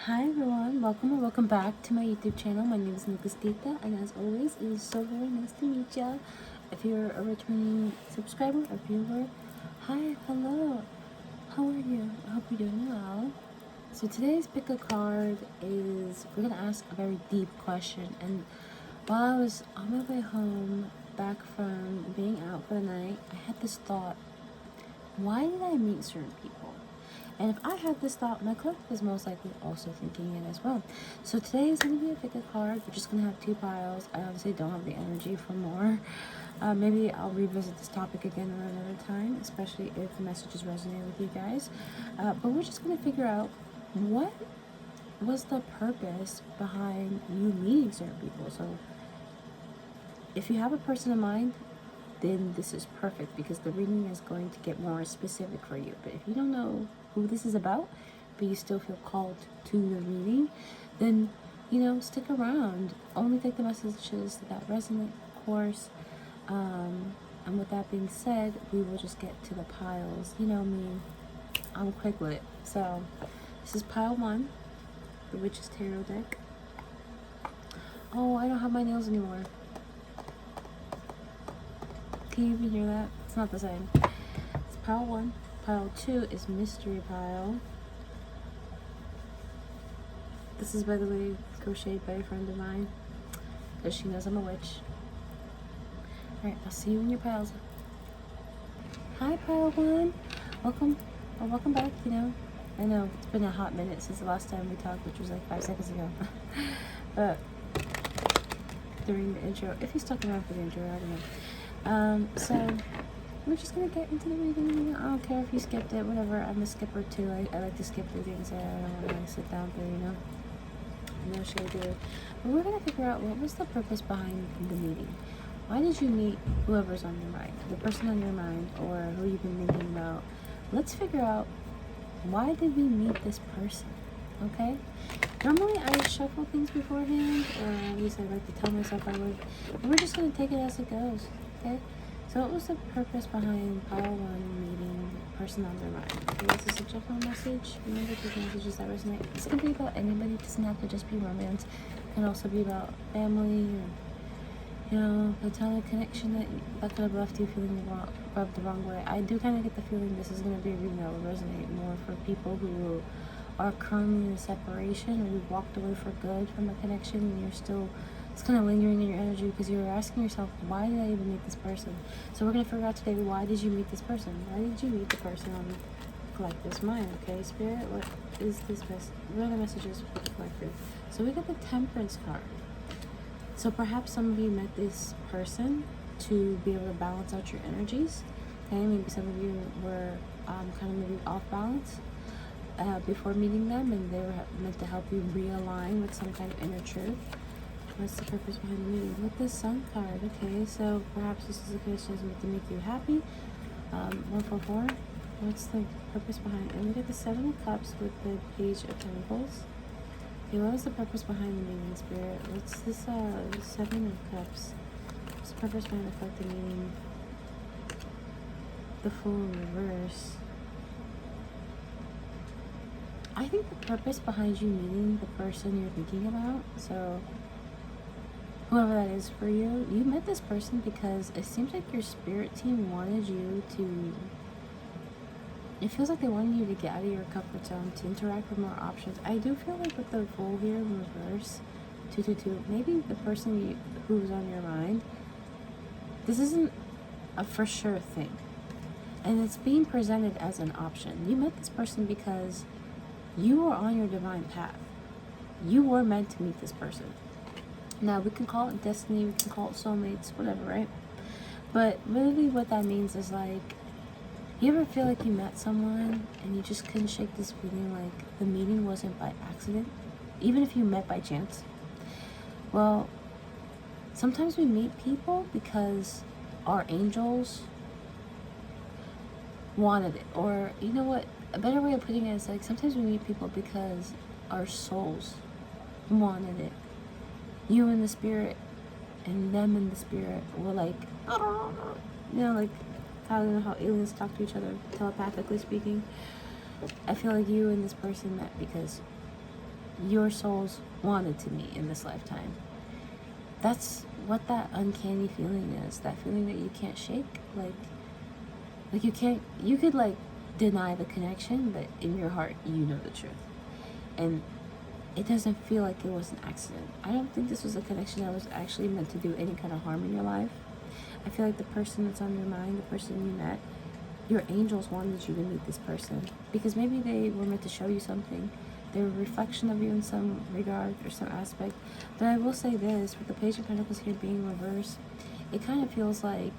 Hi everyone, welcome or welcome back to my YouTube channel. My name is NEGUSTITA, and as always, it is so very nice to meet ya. If you're a returning subscriber or viewer, hi, hello, how are you? I hope you're doing well. So today's pick a card is, we're gonna ask a very deep question. And while I was on my way home, back from being out for the night, I had this thought: why did I meet certain people? And if I had this thought, my collective is most likely also thinking it as well. So today is going to be a pick a card. We're just going to have two piles. I obviously don't have the energy for more. Maybe I'll revisit this topic again at another time, especially if the messages resonate with you guys. But we're just going to figure out what was the purpose behind you meeting certain people. So if you have a person in mind, then this is perfect, because the reading is going to get more specific for you. But if you don't know who this is about, but you still feel called to the reading, then, stick around. Only take the messages that resonate, of course. And with that being said, we will just get to the piles. You know me, I'm quick with it. So this is pile 1, the Witch's Tarot deck. Oh, I don't have my nails anymore. Can you even hear that? It's not the same. It's pile 1. Pile 2 is Mystery Pile. This is, by the way, crocheted by a friend of mine, because she knows I'm a witch. Alright, I'll see you in your piles. Hi, pile 1. Welcome, or welcome back, I know it's been a hot minute since the last time we talked, which was like 5 seconds ago. But during the intro, if you stuck around for the intro, I don't know. So we're just gonna get into the reading. I don't care if you skipped it, whatever. I'm a skipper too. I like to skip through things that I don't want to sit down through, No shade do. But we're gonna figure out what was the purpose behind the meeting. Why did you meet whoever's on your mind, the person on your mind, or who you've been thinking about? Let's figure out, why did we meet this person? Okay? Normally I shuffle things beforehand, or at least I like to tell myself I would. And we're just gonna take it as it goes. Okay, so what was the purpose behind pile 1 meeting the person on their mind? Okay, this is a general message. Remember, these messages that resonate. This can be about anybody. It doesn't have to just be romance. It can also be about family, or platonic connection that could have left you feeling rubbed the wrong way. I do kind of get the feeling this is going to be a reading that will resonate more for people who are currently in a separation, or you've walked away for good from a connection, and you're still, it's kind of lingering in your energy because you're asking yourself, why did I even meet this person? So we're going to figure out today, why did you meet this person? Why did you meet the person on the collective's mind? Okay, Spirit, what is this what are the messages for the collective? So we got the Temperance card. So perhaps some of you met this person to be able to balance out your energies. Okay, maybe some of you were kind of maybe off balance before meeting them, and they were meant to help you realign with some kind of inner truth. What's the purpose behind the meeting? With the Sun card, okay, so perhaps this is a connection that's meant to make you happy. 144. What's the purpose behind it? And we get the 7 of Cups with the Page of Pentacles. Okay, what was the purpose behind the meeting, Spirit? What's this 7 of Cups? What's the purpose behind the collective meeting? The Fool in reverse. I think the purpose behind you meeting the person you're thinking about, so whoever that is for you, you met this person because it seems like your spirit team wanted you to, it feels like they wanted you to get out of your comfort zone, to interact with more options. I do feel like with the Fool here in reverse, 222, maybe the person who's on your mind, this isn't a for sure thing, and it's being presented as an option. You met this person because you were on your divine path. You were meant to meet this person. Now, we can call it destiny, we can call it soulmates, whatever, right? But really what that means is, like, you ever feel like you met someone and you just couldn't shake this feeling like the meeting wasn't by accident? Even if you met by chance? Well, sometimes we meet people because our angels wanted it. Or, you know what? A better way of putting it is, like, sometimes we meet people because our souls wanted it. You and the spirit and them and the spirit were like, like, I don't know how aliens talk to each other, telepathically speaking. I feel like you and this person met because your souls wanted to meet in this lifetime. That's what that uncanny feeling is. That feeling that you can't shake. Like you could like deny the connection, but in your heart, you know the truth. And it doesn't feel like it was an accident. I don't think this was a connection that was actually meant to do any kind of harm in your life. I feel like the person that's on your mind, the person you met, your angels wanted you to meet this person. Because maybe they were meant to show you something. They were a reflection of you in some regard or some aspect. But I will say this, with the Page of Pentacles here being reversed, it kind of feels like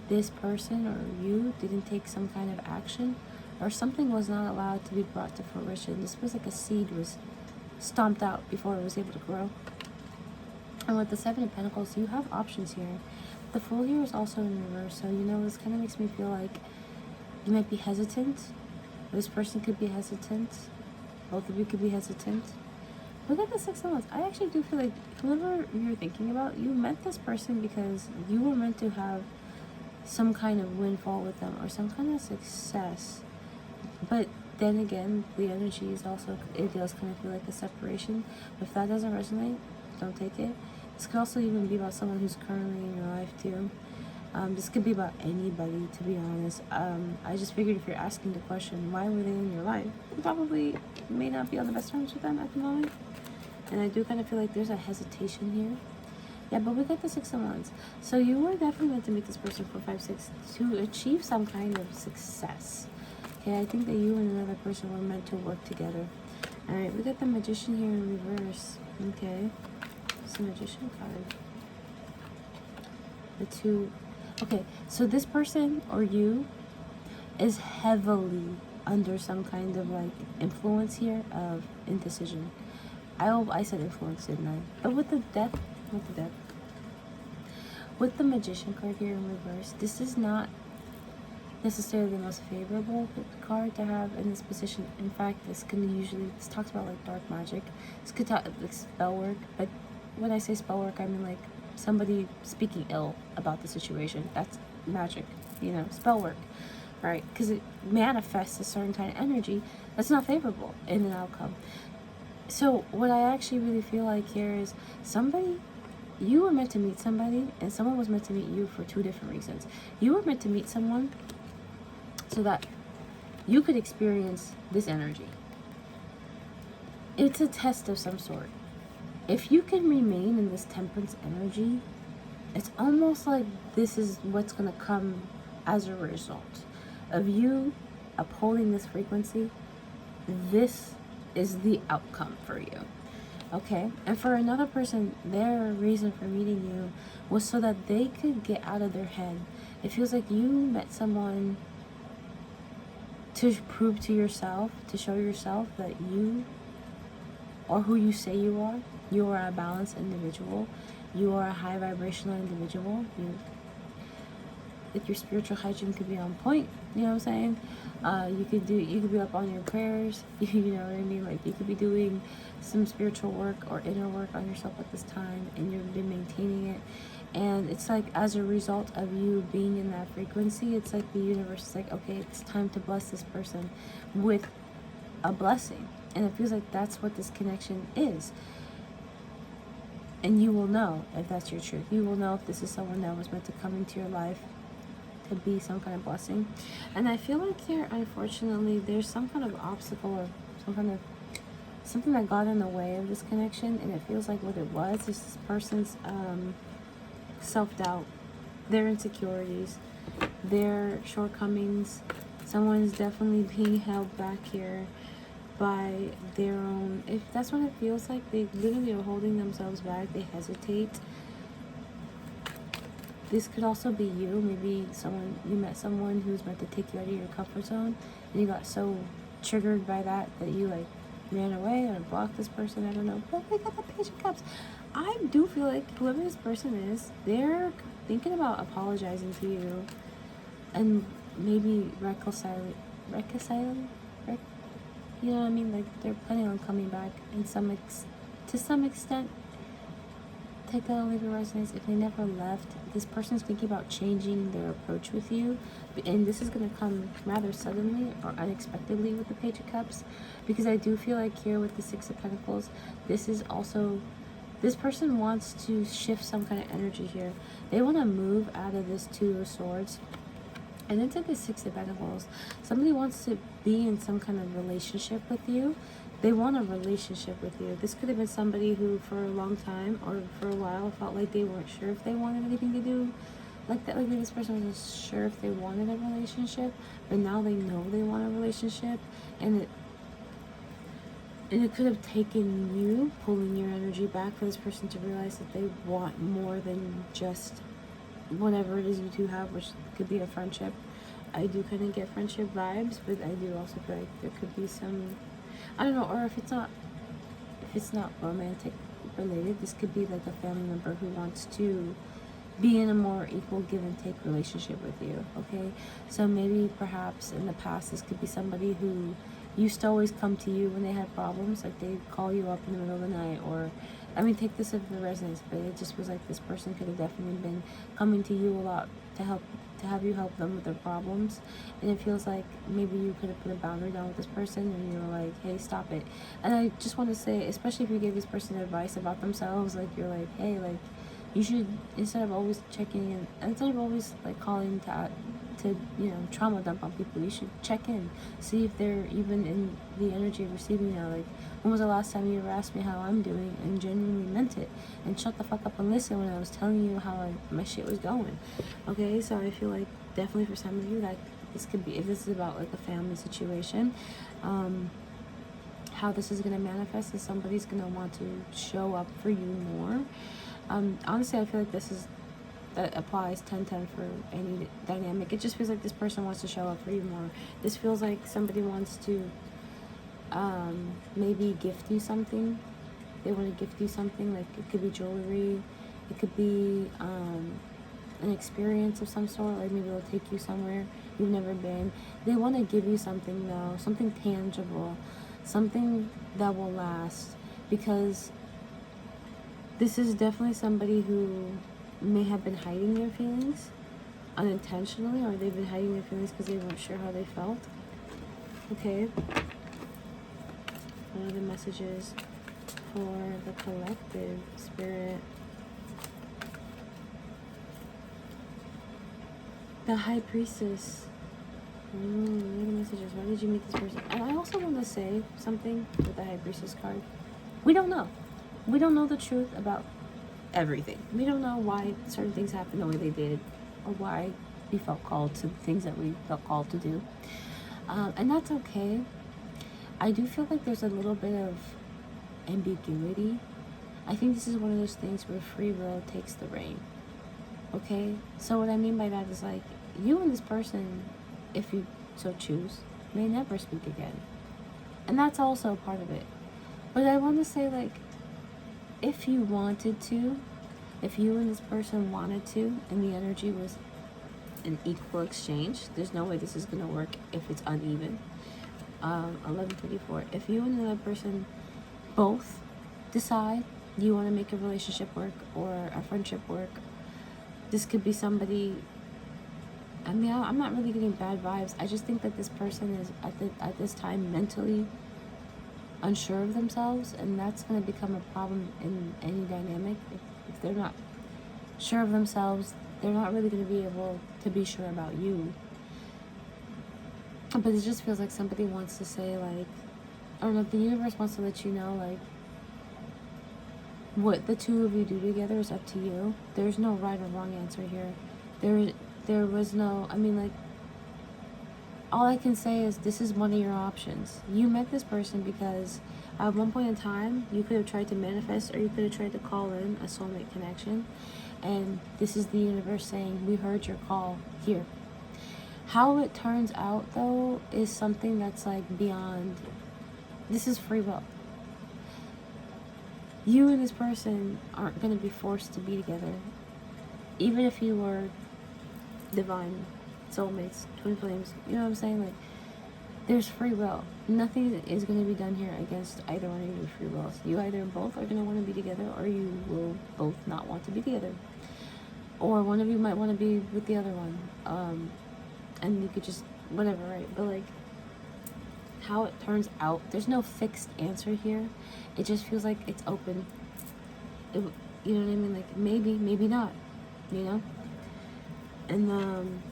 this person or you didn't take some kind of action, or something was not allowed to be brought to fruition. This was like a seed was stomped out before it was able to grow. And with the Seven of Pentacles, you have options here. The Fool here is also in reverse, so this kind of makes me feel like you might be hesitant. This person could be hesitant. Both of you could be hesitant. Look at the Six of Wands. I actually do feel like whoever you're thinking about, you met this person because you were meant to have some kind of windfall with them or some kind of success. But then again, the energy is also, it does kind of feel like a separation. If that doesn't resonate, don't take it. This could also even be about someone who's currently in your life too. This could be about anybody, to be honest. I just figured if you're asking the question, why were they in your life? You probably may not be on the best terms with them at the moment. And I do kind of feel like there's a hesitation here. Yeah, but we got the Six of Wands. So you were definitely meant to meet this person for 5, 6 to achieve some kind of success. Okay, I think that you and another person were meant to work together. Alright, we got the Magician here in reverse. Okay, it's the Magician card. The two. Okay, so this person or you is heavily under some kind of like influence here of indecision. I said influence, didn't I? But with the Death, with the Magician card here in reverse, this is not necessarily the most favorable card to have in this position. In fact, this talks about like dark magic. This could talk like spell work, but when I say spell work, I mean like somebody speaking ill about the situation. That's magic, spell work, right? Because it manifests a certain kind of energy that's not favorable in an outcome. So what I actually really feel like here is you were meant to meet somebody, and someone was meant to meet you for two different reasons. You were meant to meet someone so that you could experience this energy. It's a test of some sort. If you can remain in this Temperance energy, it's almost like this is what's going to come as a result of you upholding this frequency. This is the outcome for you. Okay? And for another person, their reason for meeting you was so that they could get out of their head. It feels like you met someone to prove to yourself, to show yourself that you are who you say you are. You are a balanced individual. You are a high vibrational individual. Like your spiritual hygiene could be on point. You know what I'm saying? You could be up on your prayers. You know what I mean? Like you could be doing some spiritual work or inner work on yourself at this time, and you've been maintaining it. And it's like as a result of you being in that frequency, it's like the universe is like, okay, it's time to bless this person with a blessing. And it feels like that's what this connection is. And you will know if that's your truth. You will know if this is someone that was meant to come into your life to be some kind of blessing. And I feel like here, unfortunately, there's some kind of obstacle or something that got in the way of this connection. And it feels like what it was is this person's self-doubt, their insecurities, their shortcomings. Someone's definitely being held back here by their own, if that's what it feels like, they literally are holding themselves back, they hesitate. This could also be you. Maybe you met someone who's meant to take you out of your comfort zone, and you got so triggered by that you like ran away or blocked this person. I don't know. But we got the Page of Cups. I do feel like whoever this person is, they're thinking about apologizing to you and maybe reconciling. You know what I mean? Like they're planning on coming back to some extent. take that only if it resonates. If they never left, this person's thinking about changing their approach with you, and this is going to come rather suddenly or unexpectedly with the Page of Cups, because I do feel like here with the Six of Pentacles, this is also, this person wants to shift some kind of energy here. They want to move out of this Two of Swords and into the Six of Pentacles. Somebody wants to be in some kind of relationship with you. They want a relationship with you. This could have been somebody who for a long time or for a while felt like they weren't sure if they wanted anything to do like that. Like this person wasn't sure if they wanted a relationship, but now they know they want a relationship. And it could have taken you pulling your energy back for this person to realize that they want more than just whatever it is you two have, which could be a friendship. I do kind of get friendship vibes, but I do also feel like there could be some, I don't know, or if it's not romantic related, this could be like a family member who wants to be in a more equal give and take relationship with you, okay? So maybe perhaps in the past this could be somebody who used to always come to you when they had problems, like they'd call you up in the middle of the night, or, I mean, take this if it resonates, but it just was like this person could have definitely been coming to you a lot to have you help them with their problems. And it feels like maybe you could have put a boundary down with this person and you were like, hey, stop it. And I just want to say, especially if you gave this person advice about themselves, like you're like, hey, like you should, instead of always checking in, instead of always like calling to you know, trauma dump on people, you should check in, see if they're even in the energy of receiving now. Like, when was the last time you ever asked me how I'm doing and genuinely meant it, and shut the fuck up and listen when I was telling you how my shit was going? Okay, so I feel like definitely for some of you that this could be, if this is about like a family situation, how this is going to manifest is somebody's going to want to show up for you more. Honestly, I feel like that applies 10-10 for any dynamic. It just feels like this person wants to show up for you more. This feels like somebody wants to maybe gift you something. They want to gift you something, like it could be jewelry, it could be an experience of some sort, like maybe they'll take you somewhere you've never been. They want to give you something though, something tangible, something that will last, because this is definitely somebody who may have been hiding their feelings unintentionally, or they've been hiding their feelings because they weren't sure how they felt. Okay. What are the messages for the collective, Spirit? The High Priestess. What are the messages? Why did you meet this person? And I also want to say something with the High Priestess card. We don't know. We don't know the truth about everything. We don't know why certain things happened the way they did, or why we felt called to things that we felt called to do. And that's okay. I do feel like there's a little bit of ambiguity. I think this is one of those things where free will takes the reign. Okay? So what I mean by that is like, you and this person, if you so choose, may never speak again. And that's also part of it. But I want to say, like, if you wanted to, if you and this person wanted to, and the energy was an equal exchange, there's no way this is going to work if it's uneven. 11:54. If you and another person both decide you want to make a relationship work or a friendship work, this could be somebody, I mean, I'm not really getting bad vibes. I just think that this person is at this time mentally unsure of themselves, and that's going to become a problem in any dynamic. If they're not sure of themselves, they're not really going to be able to be sure about you. But it just feels like somebody wants to say, like, I don't know, the universe wants to let you know, like, what the two of you do together is up to you. There's no right or wrong answer here. There was no, I mean, like, all I can say is this is one of your options. You met this person because at one point in time, you could have tried to manifest, or you could have tried to call in a soulmate connection. And this is the universe saying, we heard your call here. How it turns out, though, is something that's like beyond, this is free will. You and this person aren't going to be forced to be together. Even if you were divine soulmates, twin flames, you know what I'm saying? Like, there's free will. Nothing is going to be done here against either one of your free wills. You either both are going to want to be together, or you will both not want to be together. Or one of you might want to be with the other one. And you could just, whatever, right? But like, how it turns out, there's no fixed answer here. It just feels like it's open. You know what I mean? Like, maybe, maybe not, you know? And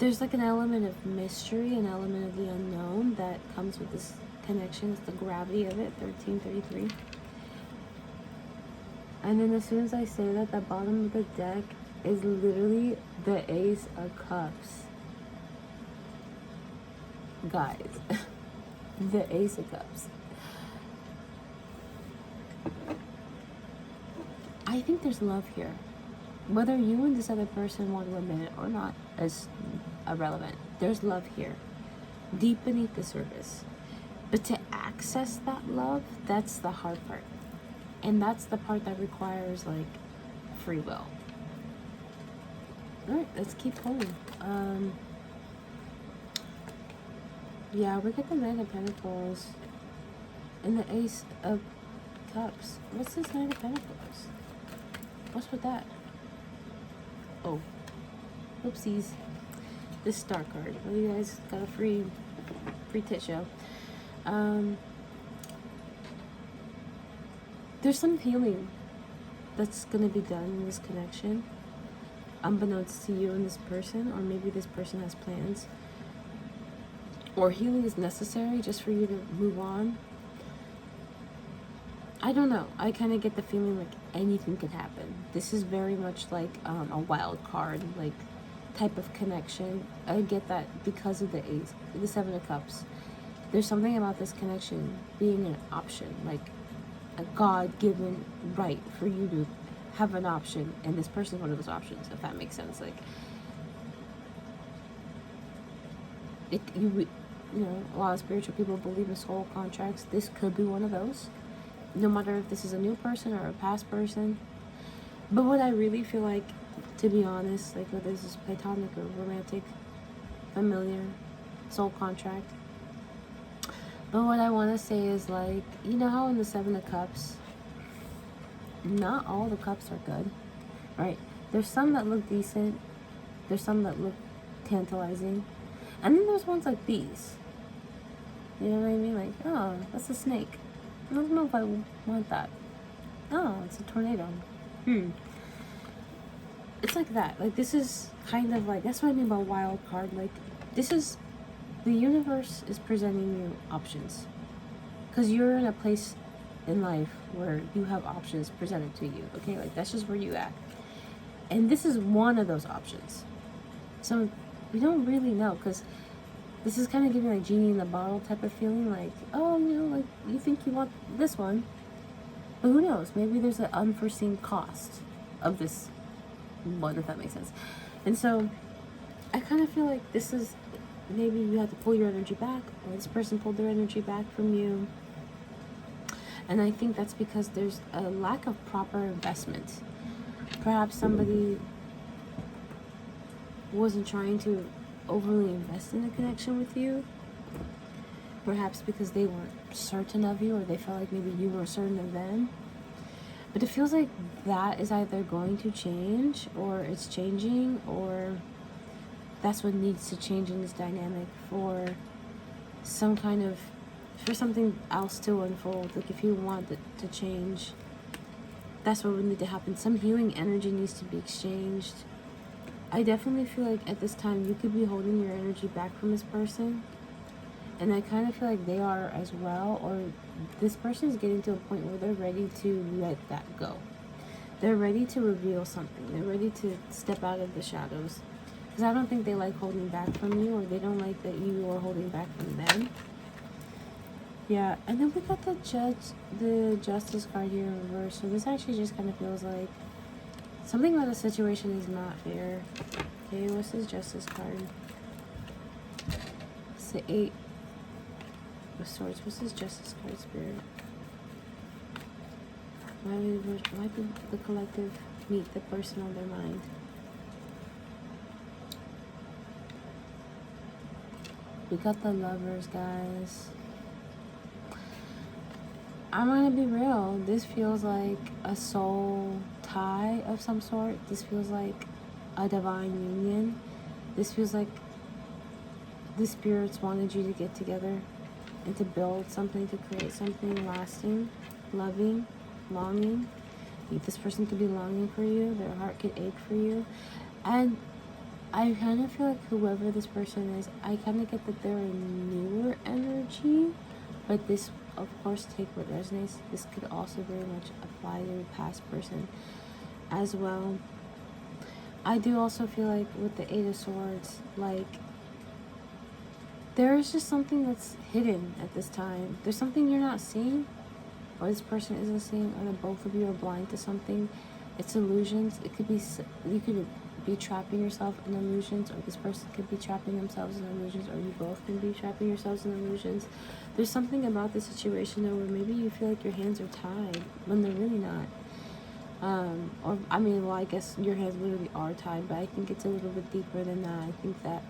there's like an element of mystery, an element of the unknown that comes with this connection. It's the gravity of it, 1333. And then as soon as I say that, the bottom of the deck is literally the Ace of Cups. Guys, the Ace of Cups. I think there's love here. Whether you and this other person want to admit it or not is irrelevant. There's love here, deep beneath the surface. But to access that love, that's the hard part. And that's the part that requires, like, free will. Alright, let's keep going. Yeah, we get the Knight of Pentacles and the Ace of Cups. What's this Knight of Pentacles? What's with that? Oh, oopsies. This Star card. Well, you guys got a free tit show. There's some healing that's gonna be done in this connection, unbeknownst to you and this person, or maybe this person has plans, or healing is necessary just for you to move on. I don't know. I kind of get the feeling like anything could happen. This is very much like a wild card, like, type of connection. I get that because of the Ace, the Seven of Cups. There's something about this connection being an option, like a God-given right for you to have an option, and this person's one of those options, if that makes sense. Like, you know, a lot of spiritual people believe in soul contracts. This could be one of those. No matter if this is a new person or a past person. But what I really feel like, to be honest, like whether this is platonic or romantic, familiar, soul contract. But what I want to say is, like, you know how in the Seven of Cups, not all the cups are good, right? There's some that look decent. There's some that look tantalizing. And then there's ones like these. You know what I mean? Like, oh, that's a snake. I don't know if I want that. Oh, it's a tornado. It's like that. Like, this is kind of like, that's what I mean by wild card. Like, this is, the universe is presenting you options. Because you're in a place in life where you have options presented to you. Okay, like, that's just where you at. And this is one of those options. So, we don't really know, because this is kind of giving like genie in the bottle type of feeling, like, oh, you know, like, you think you want this one, but who knows? Maybe there's an unforeseen cost of this one, if that makes sense. And so, I kind of feel like this is, maybe you have to pull your energy back, or this person pulled their energy back from you. And I think that's because there's a lack of proper investment. Perhaps somebody wasn't trying to overly invest in a connection with you, perhaps because they weren't certain of you, or they felt like maybe you were certain of them. But it feels like that is either going to change, or it's changing, or that's what needs to change in this dynamic for some kind of, for something else to unfold. Like, if you want it to change, that's what would need to happen. Some healing energy needs to be exchanged. I definitely feel like at this time you could be holding your energy back from this person, and I kind of feel like they are as well, or this person is getting to a point where they're ready to let that go. They're ready to reveal something. They're ready to step out of the shadows, because I don't think they like holding back from you, or they don't like that you are holding back from them. Yeah, and then we got the Justice card here in reverse, so this actually just kind of feels like something about the situation is not fair. Okay, what's this Justice card? It's the 8 of Swords. What's this Justice card, Spirit? Why did the collective meet the person on their mind? We got the Lovers, guys. I'm gonna be real. This feels like a soul tie of some sort. This feels like a divine union. This feels like the spirits wanted you to get together and to build something, to create something lasting, loving, longing. This person could be longing for you. Their heart could ache for you. And I kind of feel like whoever this person is, I kind of get that they're a newer energy. But this, of course, take what resonates. This could also very much apply to a past person as well. I do also feel like with the Eight of Swords, like, there is just something that's hidden at this time. There's something you're not seeing, or this person isn't seeing, or the both of you are blind to something. It's illusions. It could be, you could be trapping yourself in illusions, or this person could be trapping themselves in illusions, or you both can be trapping yourselves in illusions. There's something about the situation though where maybe you feel like your hands are tied when they're really not. Or I mean, well, I guess your hands literally are tied, but I think it's a little bit deeper than that. I think that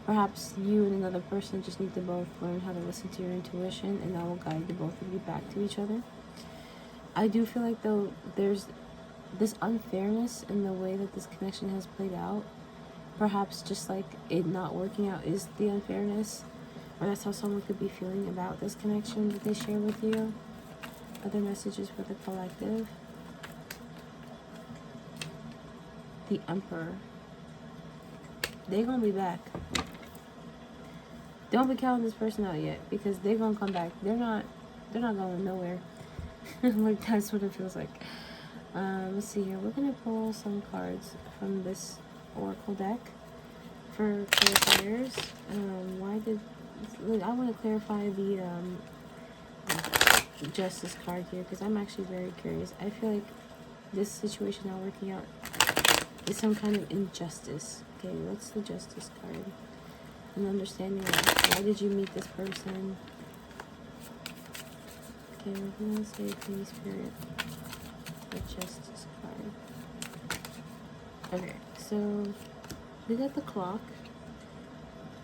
perhaps you and another person just need to both learn how to listen to your intuition, and that will guide the both of you back to each other. I do feel like though there's this unfairness in the way that this connection has played out. Perhaps just like it not working out is the unfairness, or that's how someone could be feeling about this connection that they share with you. Other messages for the collective. The Emperor. They're gonna be back. Don't be counting this person out yet, because they're gonna come back. They're not going nowhere. Like, that's what it feels like. Let's see here. We're gonna pull some cards from this oracle deck for clarifiers. I want to clarify the Justice card here, because I'm actually very curious. I feel like this situation not working out is some kind of injustice. Okay, what's the Justice card? An understanding of why did you meet this person? Okay, we're gonna say Free Spirit. The Justice card. Okay, so we got the Clock.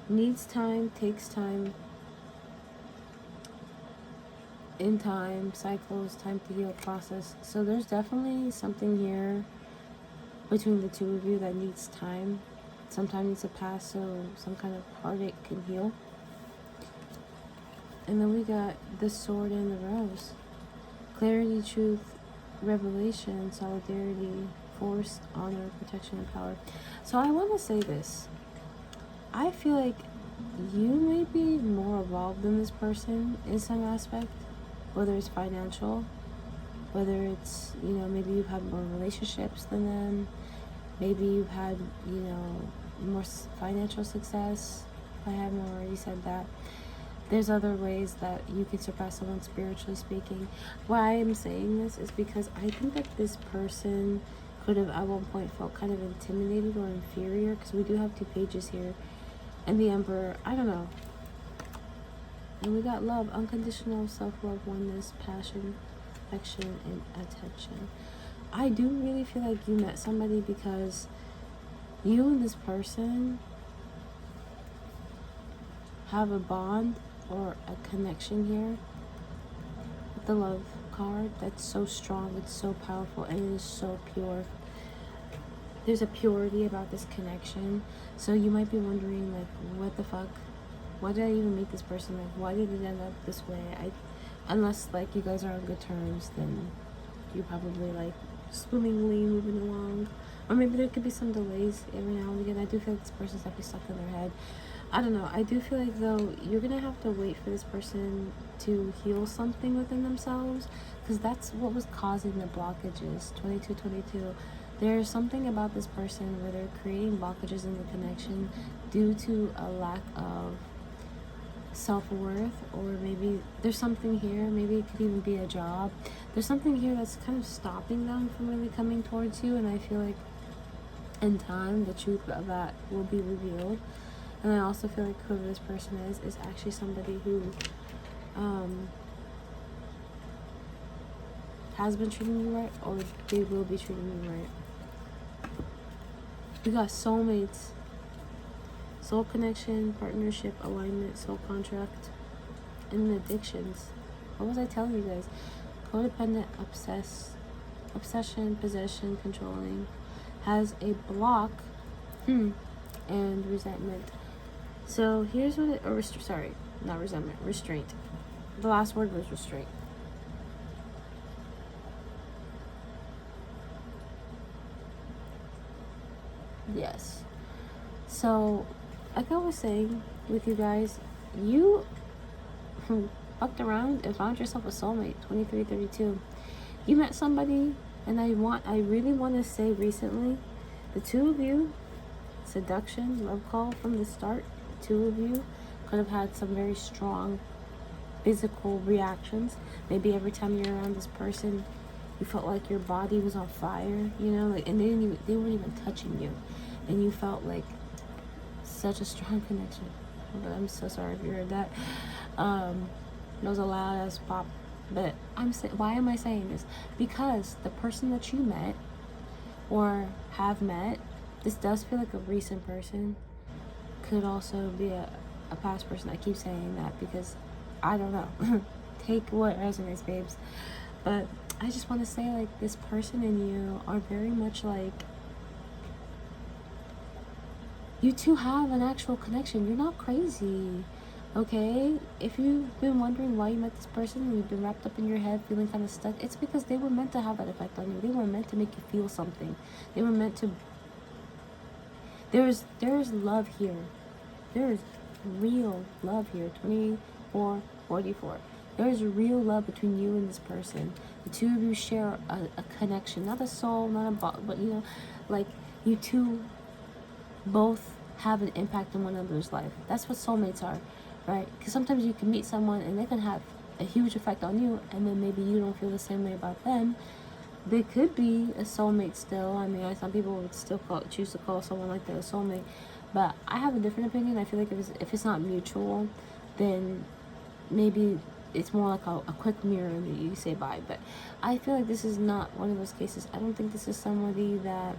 Needs time, takes time. In time, cycles, time to heal, process. So there's definitely something here between the two of you that needs time. Sometimes needs to pass so some kind of heartache can heal. And then we got the Sword and the Rose. Clarity, truth, revelation, solidarity, force, honor, protection, and power. So I want to say this. I feel like you may be more evolved than this person in some aspect, whether it's financial, whether it's, you know, maybe you've had more relationships than them, maybe you've had, you know, more financial success. I haven't already said that. There's other ways that you can surpass someone spiritually speaking. Why I'm saying this is because I think that this person could have at one point felt kind of intimidated or inferior, because we do have two pages here. And the Emperor, I don't know. And we got love, unconditional self-love, oneness, passion, affection, and attention. I do really feel like you met somebody because you and this person have a bond or a connection here with the Love card that's so strong, it's so powerful, and it is so pure. There's a purity about this connection. So you might be wondering, like, what the fuck? Why did I even meet this person? Like, why did it end up this way? Unless, like, you guys are on good terms, then you're probably, like, swimmingly moving along. Or maybe there could be some delays every now and again. I do feel like this person's definitely stuck in their head. I don't know. I do feel like, though, you're going to have to wait for this person to heal something within themselves, because that's what was causing the blockages. 2222. There's something about this person where they're creating blockages in the connection due to a lack of self-worth, or maybe there's something here, maybe it could even be a job. There's something here that's kind of stopping them from really coming towards you, and I feel like in time the truth of that will be revealed. And I also feel like whoever this person is actually somebody who has been treating you right, or they will be treating you right. We got soulmates. soul connection, partnership, alignment, soul contract, and addictions. What was I telling you guys? Codependent, obsession, possession, controlling, has a block, and resentment. So here's what it, or sorry, not resentment, restraint. The last word was restraint. Yes. So, like I was saying with you guys, you fucked around and found yourself a soulmate, 23, 32. You met somebody, and I really want to say recently, the two of you, seduction, love call from the start, the two of you could have had some very strong physical reactions. Maybe every time you're around this person, you felt like your body was on fire, you know, like, and they weren't even touching you, and you felt like such a strong connection. I'm so sorry if you heard that. It was a loud ass pop. But why am I saying this? Because the person that you met or have met, this does feel like a recent person, could also be a past person. I keep saying that because I don't know. Take what resonates, babes. But I just want to say, like, this person and you are very much like, you two have an actual connection. You're not crazy, okay? If you've been wondering why you met this person and you've been wrapped up in your head feeling kind of stuck, it's because they were meant to have that effect on you. They were meant to make you feel something. They were meant to... There's love here. There's real love here. 24, 44. There's real love between you and this person. The two of you share a connection. Not a soul, not a body, but, you know, like, you two both have an impact on one another's life. That's what soulmates are, right? Because sometimes you can meet someone and they can have a huge effect on you, and then maybe you don't feel the same way about them. They could be a soulmate still. I mean, some people would still choose to call someone like that a soulmate, but I have a different opinion. I feel like if it's not mutual, then maybe it's more like a quick mirror that you say bye. But I feel like this is not one of those cases. I don't think this is somebody that...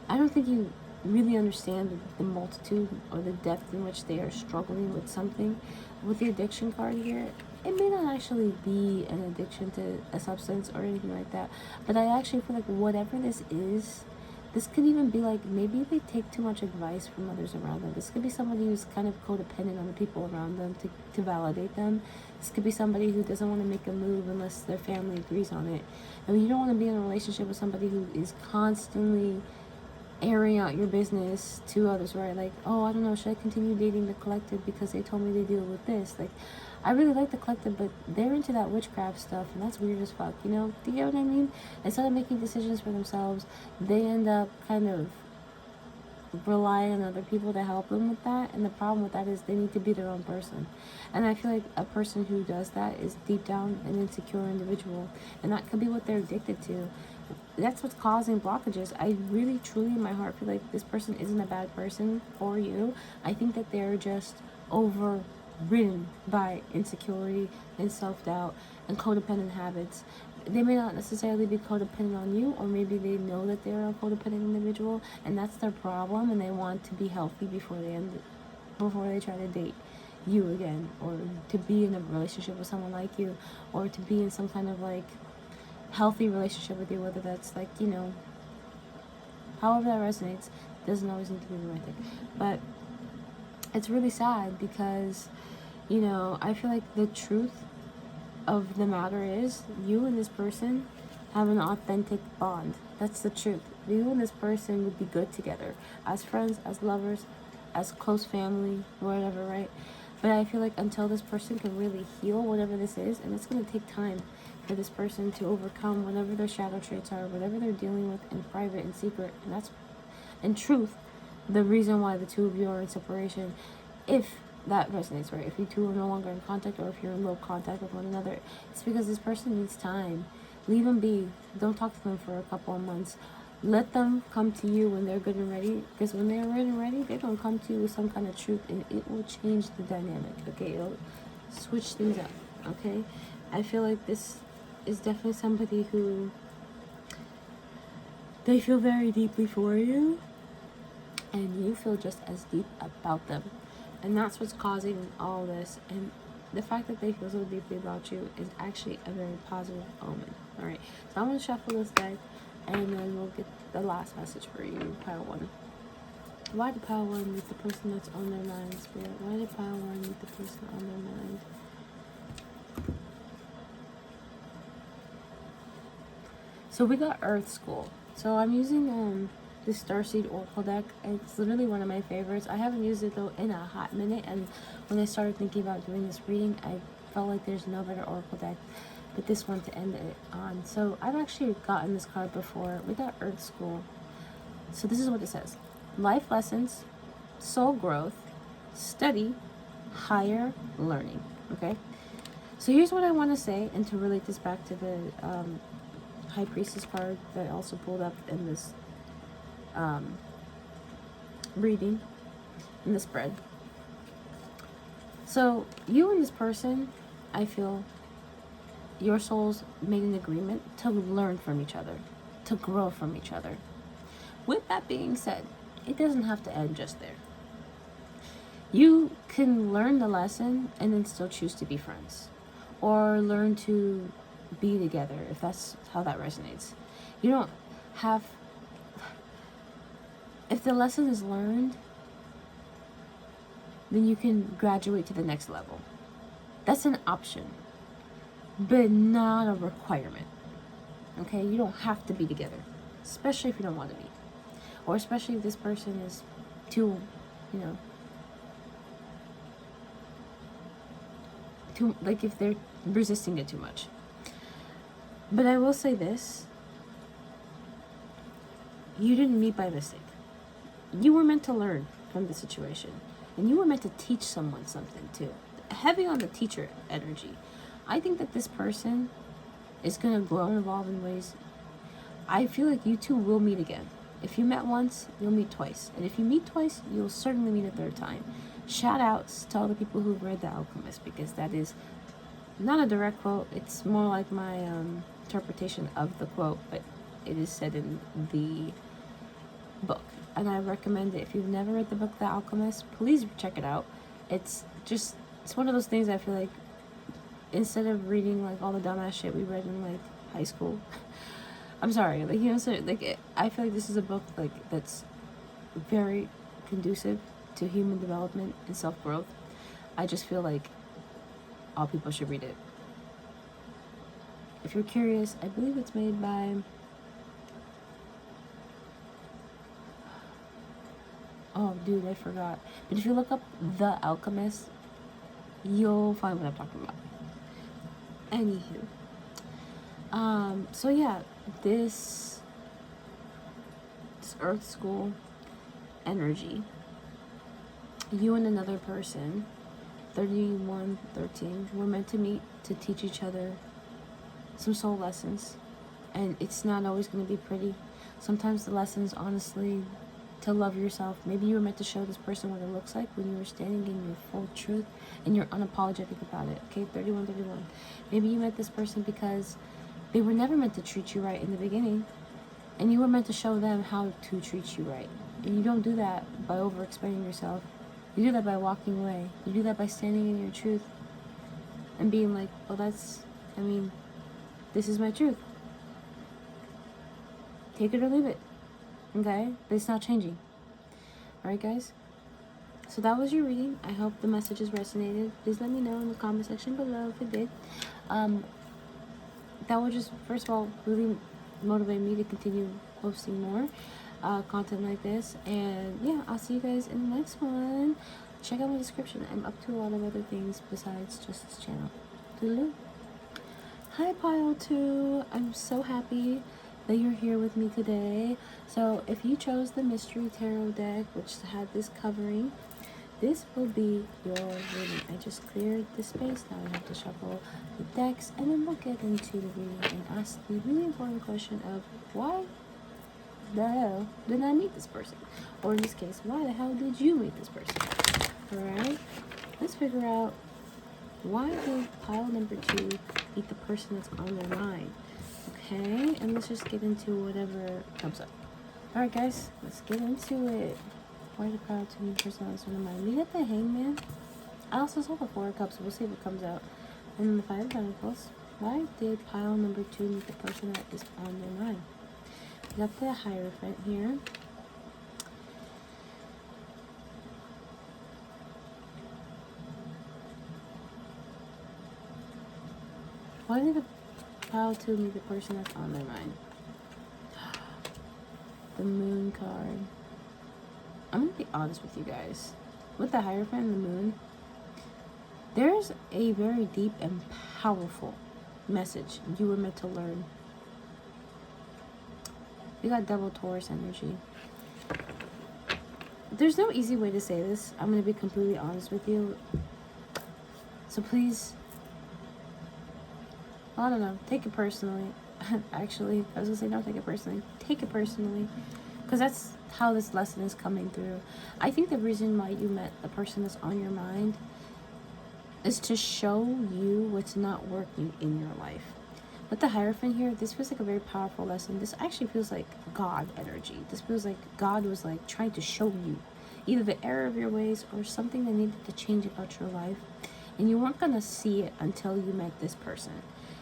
I don't think you really understand the multitude or the depth in which they are struggling with something. With the addiction card here, it may not actually be an addiction to a substance or anything like that, but I actually feel like whatever this is, this could even be like, maybe they take too much advice from others around them. This could be somebody who's kind of codependent on the people around them to validate them. This could be somebody who doesn't want to make a move unless their family agrees on it. I mean, you don't want to be in a relationship with somebody who is constantly airing out your business to others, right? Like, oh, I don't know, should I continue dating the collective because they told me they deal with this? Like, I really like the collective, but they're into that witchcraft stuff, and that's weird as fuck, you know? Do you get what I mean? Instead of making decisions for themselves, they end up kind of relying on other people to help them with that, and the problem with that is they need to be their own person. And I feel like a person who does that is deep down an insecure individual, and that could be what they're addicted to. That's what's causing blockages. I really, truly, in my heart, feel like this person isn't a bad person for you. I think that they're just overridden by insecurity and self-doubt and codependent habits. They may not necessarily be codependent on you, or maybe they know that they're a codependent individual, and that's their problem, and they want to be healthy before they try to date you again, or to be in a relationship with someone like you, or to be in some kind of like healthy relationship with you, whether that's like, you know, however that resonates. Doesn't always need to be romantic, but it's really sad because, you know, I feel like the truth of the matter is you and this person have an authentic bond. That's the truth. You and this person would be good together as friends, as lovers, as close family, whatever, right? But I feel like until this person can really heal whatever this is, and it's going to take time for this person to overcome whatever their shadow traits are, whatever they're dealing with in private and secret, and that's, in truth, the reason why the two of you are in separation. If that resonates, right? If you two are no longer in contact, or if you're in low contact with one another, it's because this person needs time. Leave them be. Don't talk to them for a couple of months. Let them come to you when they're good and ready, because when they're good and ready, they're going to come to you with some kind of truth, and it will change the dynamic, okay? It'll switch things up, okay? I feel like this is definitely somebody who, they feel very deeply for you, and you feel just as deep about them. And that's what's causing all this. And the fact that they feel so deeply about you is actually a very positive omen. Alright, so I'm going to shuffle this deck, and then we'll get the last message for you, pile 1. Why did pile 1 meet the person that's on their mind, Spirit? Why did pile 1 meet the person on their mind? So we got Earth School. So I'm using this Starseed Oracle deck. It's literally one of my favorites. I haven't used it though in a hot minute, and when I started thinking about doing this reading, I felt like there's no better Oracle deck but this one to end it on. So I've actually gotten this card before. We got Earth School. So this is what it says. Life lessons, soul growth, study, higher learning. Okay? So here's what I want to say, and to relate this back to the High Priestess card that I also pulled up in this reading, in the spread. So you and this person, I feel your souls made an agreement to learn from each other, to grow from each other. With that being said, it doesn't have to end just there. You can learn the lesson and then still choose to be friends, or learn to be together, if that's how that resonates. You don't have, if the lesson is learned, then you can graduate to the next level. That's an option, but not a requirement. Okay, you don't have to be together, especially if you don't want to be, or especially if this person is too, you know, too, like if they're resisting it too much. But I will say this, you didn't meet by mistake. You were meant to learn from the situation, and you were meant to teach someone something too. Heavy on the teacher energy. I think that this person is going to grow and evolve in ways. I feel like you two will meet again. If you met once, you'll meet twice. And if you meet twice, you'll certainly meet a third time. Shout outs to all the people who've read The Alchemist, because that is not a direct quote. It's more like my interpretation of the quote, but it is said in the book. And I recommend it. If you've never read the book The Alchemist, please check it out. It's one of those things I feel like, instead of reading like all the dumbass shit we read in like high school, I'm sorry, like, you know, so like I feel like this is a book like that's very conducive to human development and self-growth. I just feel like all people should read it. If you're curious, I believe it's made by oh dude, I forgot. But if you look up The Alchemist, you'll find what I'm talking about. Anywho, so yeah, this Earth School energy, you and another person, 3113, were meant to meet to teach each other some soul lessons. And it's not always going to be pretty. Sometimes the lessons, honestly, to love yourself. Maybe you were meant to show this person what it looks like when you were standing in your full truth and you're unapologetic about it. Okay, 3131. Maybe you met this person because they were never meant to treat you right in the beginning, and you were meant to show them how to treat you right. And you don't do that by overexplaining yourself. You do that by walking away. You do that by standing in your truth and being like, well, this is my truth. Take it or leave it. Okay? But it's not changing. Alright, guys? So that was your reading. I hope the messages resonated. Please let me know in the comment section below if it did. That would just, first of all, really motivate me to continue posting more content like this. And yeah, I'll see you guys in the next one. Check out my description. I'm up to a lot of other things besides just this channel. Toodaloo. Hi, Pile 2. I'm so happy that you're here with me today. So if you chose the Mystery Tarot deck, which had this covering, this will be your reading. I just cleared the space. Now I have to shuffle the decks, and then we'll get into the reading and ask the really important question of why the hell did I meet this person? Or in this case, why the hell did you meet this person? Alright? Let's figure out, why did pile number 2 meet the person that's on their mind? Okay, and let's just get into whatever comes up. Alright guys, let's get into it. Why did pile 2 meet the person that's on the mind? We got the Hangman. I also saw the 4 of Cups, so we'll see if it comes out. And then the 5 of Pentacles. Why did pile number 2 meet the person that is on their mind? We got the Hierophant here. Why did the pile 2 meet the person that's on their mind? The Moon card. I'm gonna be honest with you guys. With the Hierophant and the Moon, there's a very deep and powerful message you were meant to learn. We got double Taurus energy. There's no easy way to say this. I'm going to be completely honest with you. So please, I don't know, take it personally. Actually, I was going to say don't take it personally. Take it personally. Because that's how this lesson is coming through. I think the reason why you met the person that's on your mind is to show you what's not working in your life. With the Hierophant here, this feels like a very powerful lesson. This actually feels like God energy. This feels like God was like trying to show you either the error of your ways or something that needed to change about your life. And you weren't going to see it until you met this person.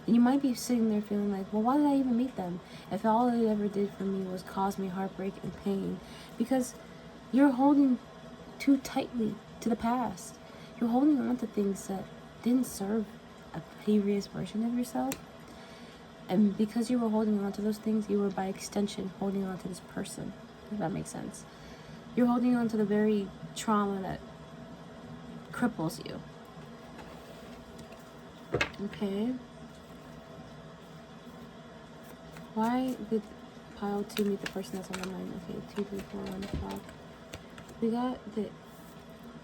And you might be sitting there feeling like, well, why did I even meet them if all they ever did for me was cause me heartbreak and pain? Because you're holding too tightly to the past. You're holding on to things that didn't serve a previous version of yourself. And because you were holding on to those things, you were by extension holding on to this person. If that makes sense. You're holding on to the very trauma that cripples you. Okay. Why did pile 2 meet the person that's on the mind? Okay, 2, 3, 4, 1 o'clock. We got the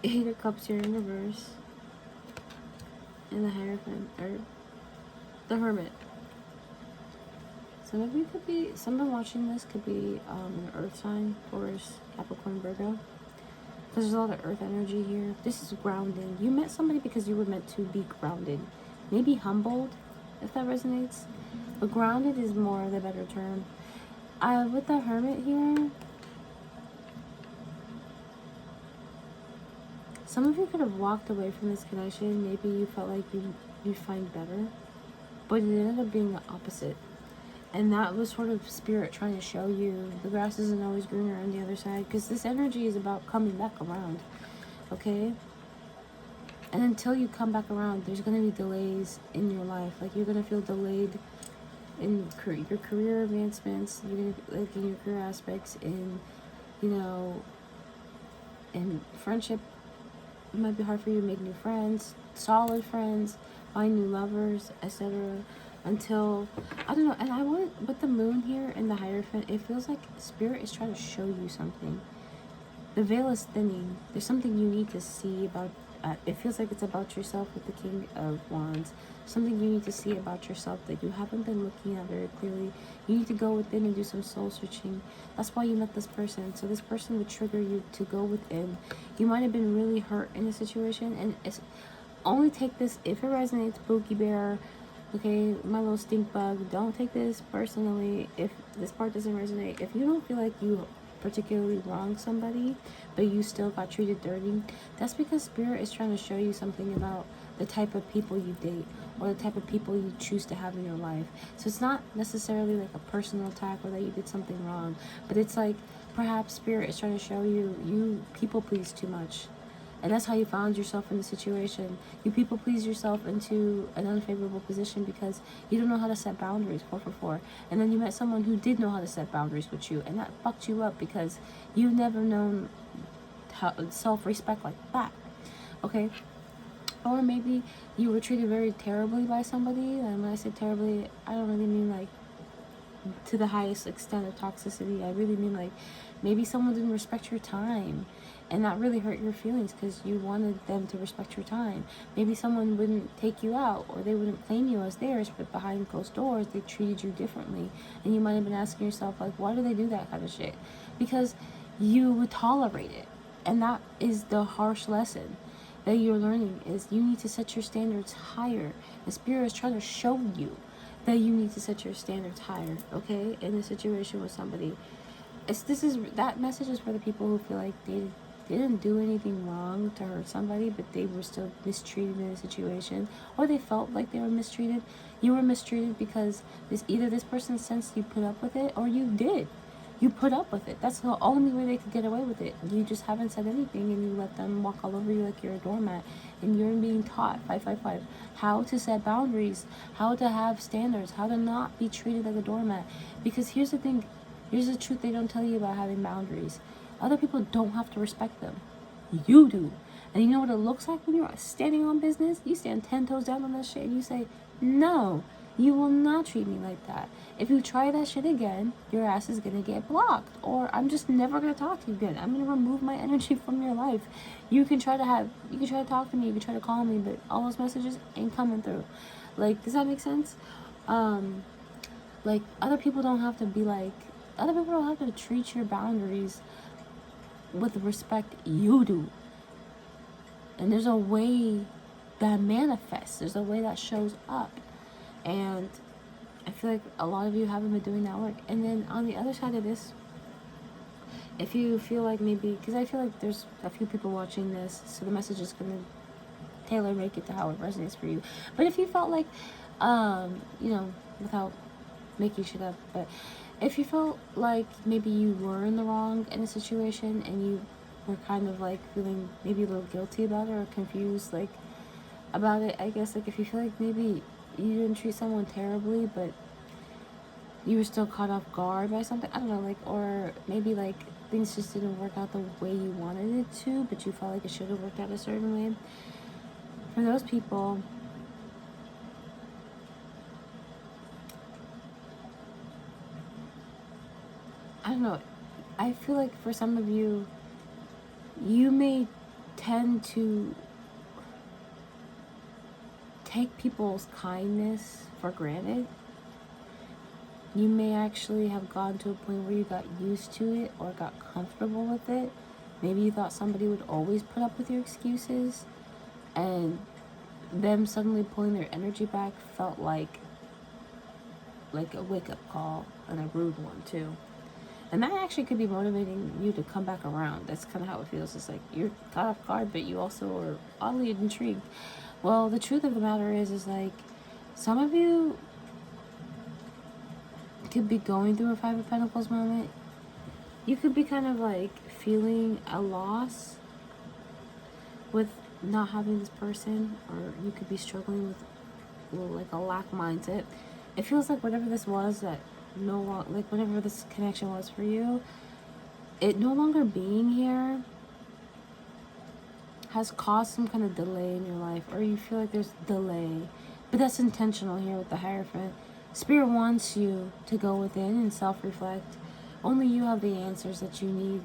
8 of Cups here in reverse. And the Hierophant, or the Hermit. Some of you could be, someone watching this could be an earth sign, Taurus, Capricorn, Virgo. Because there's a lot of earth energy here. This is grounding. You met somebody because you were meant to be grounded. Maybe humbled, if that resonates. But grounded is more the better term. With the Hermit here, some of you could have walked away from this connection. Maybe you felt like you'd find better. But it ended up being the opposite. And that was sort of spirit trying to show you the grass isn't always greener on the other side. Because this energy is about coming back around. Okay? And until you come back around, there's going to be delays in your life. Like, you're going to feel delayed in your career advancements. You're going to, like, in your career aspects. In, you know, in friendship. It might be hard for you to make new friends. Solid friends. Find new lovers, etc. Until, I don't know, and I want, with the Moon here and the Hierophant, it feels like Spirit is trying to show you something. The veil is thinning. There's something you need to see about, it feels like it's about yourself with the King of Wands. Something you need to see about yourself that you haven't been looking at very clearly. You need to go within and do some soul searching. That's why you met this person. So this person would trigger you to go within. You might have been really hurt in a situation, and it's only take this if it resonates, Pookie Bear. Okay, my little stink bug, don't take this personally if this part doesn't resonate. If you don't feel like you particularly wronged somebody, but you still got treated dirty, that's because Spirit is trying to show you something about the type of people you date or the type of people you choose to have in your life. So it's not necessarily like a personal attack or that you did something wrong, but it's like perhaps Spirit is trying to show you people please too much. And that's how you found yourself in the situation. You people please yourself into an unfavorable position because you don't know how to set boundaries, 444. And then you met someone who did know how to set boundaries with you, and that fucked you up because you've never known how self-respect like that. Okay? Or maybe you were treated very terribly by somebody. And when I say terribly, I don't really mean like to the highest extent of toxicity. I really mean like maybe someone didn't respect your time. And that really hurt your feelings because you wanted them to respect your time. Maybe someone wouldn't take you out or they wouldn't claim you as theirs, but behind closed doors, they treated you differently. And you might have been asking yourself, like, why do they do that kind of shit? Because you would tolerate it. And that is the harsh lesson that you're learning, is you need to set your standards higher. The Spirit is trying to show you that you need to set your standards higher, okay? In a situation with somebody. That message is for the people who feel like they didn't do anything wrong to hurt somebody, but they were still mistreated in a situation, or they felt like they were mistreated. You were mistreated because either this person sensed you put up with it, or you did. You put up with it. That's the only way they could get away with it. You just haven't said anything, and you let them walk all over you like you're a doormat. And you're being taught, 555, how to set boundaries, how to have standards, how to not be treated like a doormat. Because here's the thing, here's the truth they don't tell you about having boundaries. Other people don't have to respect them. You do. And you know what it looks like when you're standing on business? You stand 10 toes down on that shit and you say, no, you will not treat me like that. If you try that shit again, your ass is going to get blocked. Or I'm just never going to talk to you again. I'm going to remove my energy from your life. You can try to talk to me, you can try to call me, but all those messages ain't coming through. Like, does that make sense? Like, other people don't have to treat your boundaries with the respect you do. And there's a way that manifests. There's a way that shows up. And I feel like a lot of you haven't been doing that work. And then on the other side of this, if you feel like maybe, because I feel like there's a few people watching this, so the message is going to tailor make it to how it resonates for you. But if you felt like, without making shit up, but if you felt like maybe you were in the wrong in a situation and you were kind of like feeling maybe a little guilty about it or confused like about it, I guess, like if you feel like maybe you didn't treat someone terribly but you were still caught off guard by something, I don't know, like, or maybe like things just didn't work out the way you wanted it to, but you felt like it should have worked out a certain way. For those people, I don't know, I feel like for some of you, you may tend to take people's kindness for granted. You may actually have gotten to a point where you got used to it or got comfortable with it. Maybe you thought somebody would always put up with your excuses, and them suddenly pulling their energy back felt like a wake-up call, and a rude one too. And that actually could be motivating you to come back around. That's kind of how it feels. It's like you're caught off guard, but you also are oddly intrigued. Well, the truth of the matter is like, some of you could be going through a Five of Pentacles moment. You could be kind of like feeling a loss with not having this person, or you could be struggling with like a lack mindset. It feels like whatever this was that whatever this connection was for you, it no longer being here has caused some kind of delay in your life, or you feel like there's delay, but that's intentional here with the Hierophant. Spirit wants you to go within and self-reflect. Only you have the answers that you need,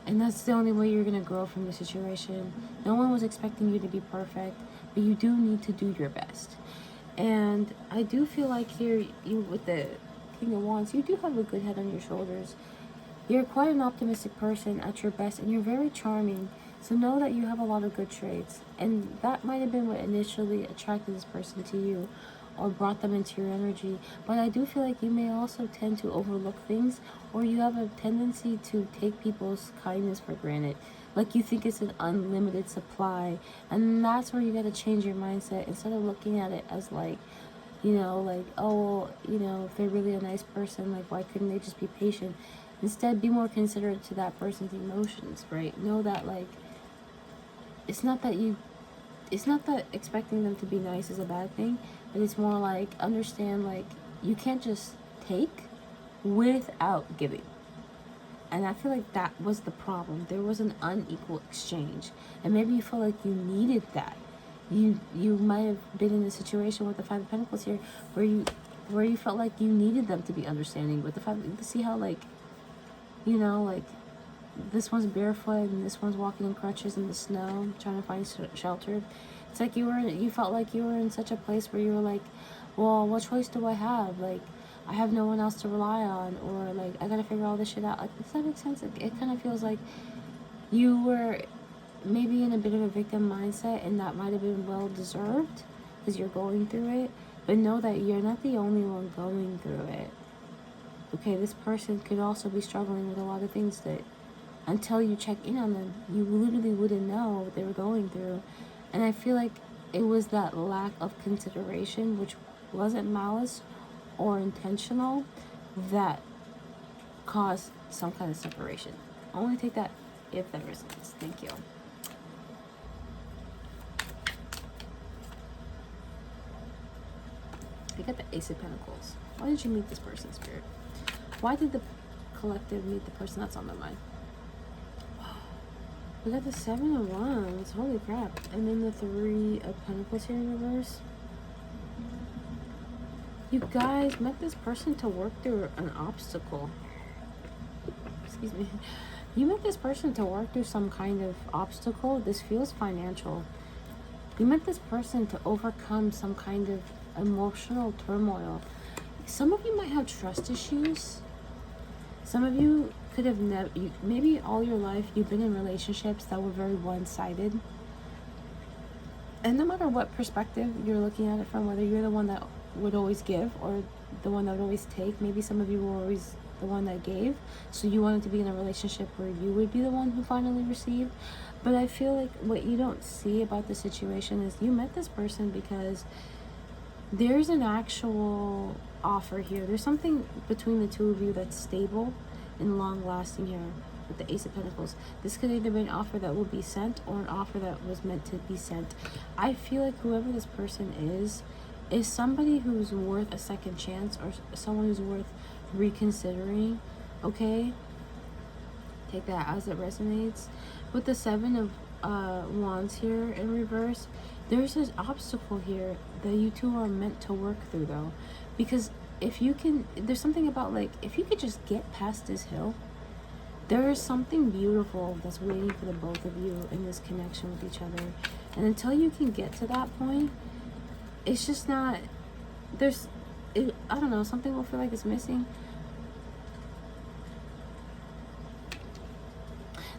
and that's the only way you're going to grow from the situation. No one was expecting you to be perfect, but you do need to do your best. And I do feel like here, you with the King of Wands, you do have a good head on your shoulders. You're quite an optimistic person at your best, and you're very charming. So know that you have a lot of good traits, and that might have been what initially attracted this person to you or brought them into your energy. But I do feel like you may also tend to overlook things, or you have a tendency to take people's kindness for granted. Like you think it's an unlimited supply, and that's where you got to change your mindset. Instead of looking at it as like, oh, if they're really a nice person, like why couldn't they just be patient? Instead, be more considerate to that person's emotions, right? Know that like, it's not that expecting them to be nice is a bad thing, but it's more like, understand like, you can't just take without giving. And I feel like that was the problem. There was an unequal exchange, and maybe you feel like you needed that. You might have been in a situation with the Five of Pentacles here where you felt like you needed them to be understanding. With the Five, see how like, like this one's barefoot and this one's walking in crutches in the snow trying to find shelter. It's like you felt like you were in such a place where you were like, well, what choice do I have? Like, I have no one else to rely on, or like I gotta figure all this shit out. Like, does that make sense? Like, it kind of feels like you were maybe in a bit of a victim mindset, and that might have been well deserved because you're going through it. But know that you're not the only one going through it. Okay, this person could also be struggling with a lot of things that until you check in on them. You literally wouldn't know what they were going through. And I feel like it was that lack of consideration, which wasn't malice or intentional, that caused some kind of separation. Only take that if that resonates. Thank you. I got the Ace of Pentacles. Why did you meet this person, Spirit? Why did the collective meet the person that's on their mind? We got the Seven of Wands. Holy crap. And then the Three of Pentacles here in reverse. You guys met this person to work through an obstacle. Excuse me. You met this person to work through some kind of obstacle. This feels financial. You met this person to overcome some kind of emotional turmoil. Some of you might have trust issues. Some of you could have never, maybe all your life you've been in relationships that were very one-sided. And no matter what perspective you're looking at it from, whether you're the one that would always give or the one that would always take, maybe some of you were always the one that gave, so you wanted to be in a relationship where you would be the one who finally received. But I feel like what you don't see about the situation is you met this person because there's an actual offer here. There's something between the two of you that's stable and long lasting here with the Ace of Pentacles. This could either be an offer that will be sent or an offer that was meant to be sent. I feel like whoever this person is somebody who's worth a second chance, or someone who's worth reconsidering. Okay, take that as it resonates. With the Seven of Wands here in reverse, there's this obstacle here that you two are meant to work through, though, because if you can, there's something about, like, if you could just get past this hill, there is something beautiful that's waiting for the both of you in this connection with each other. And until you can get to that point, it's just not, I don't know, something will feel like it's missing.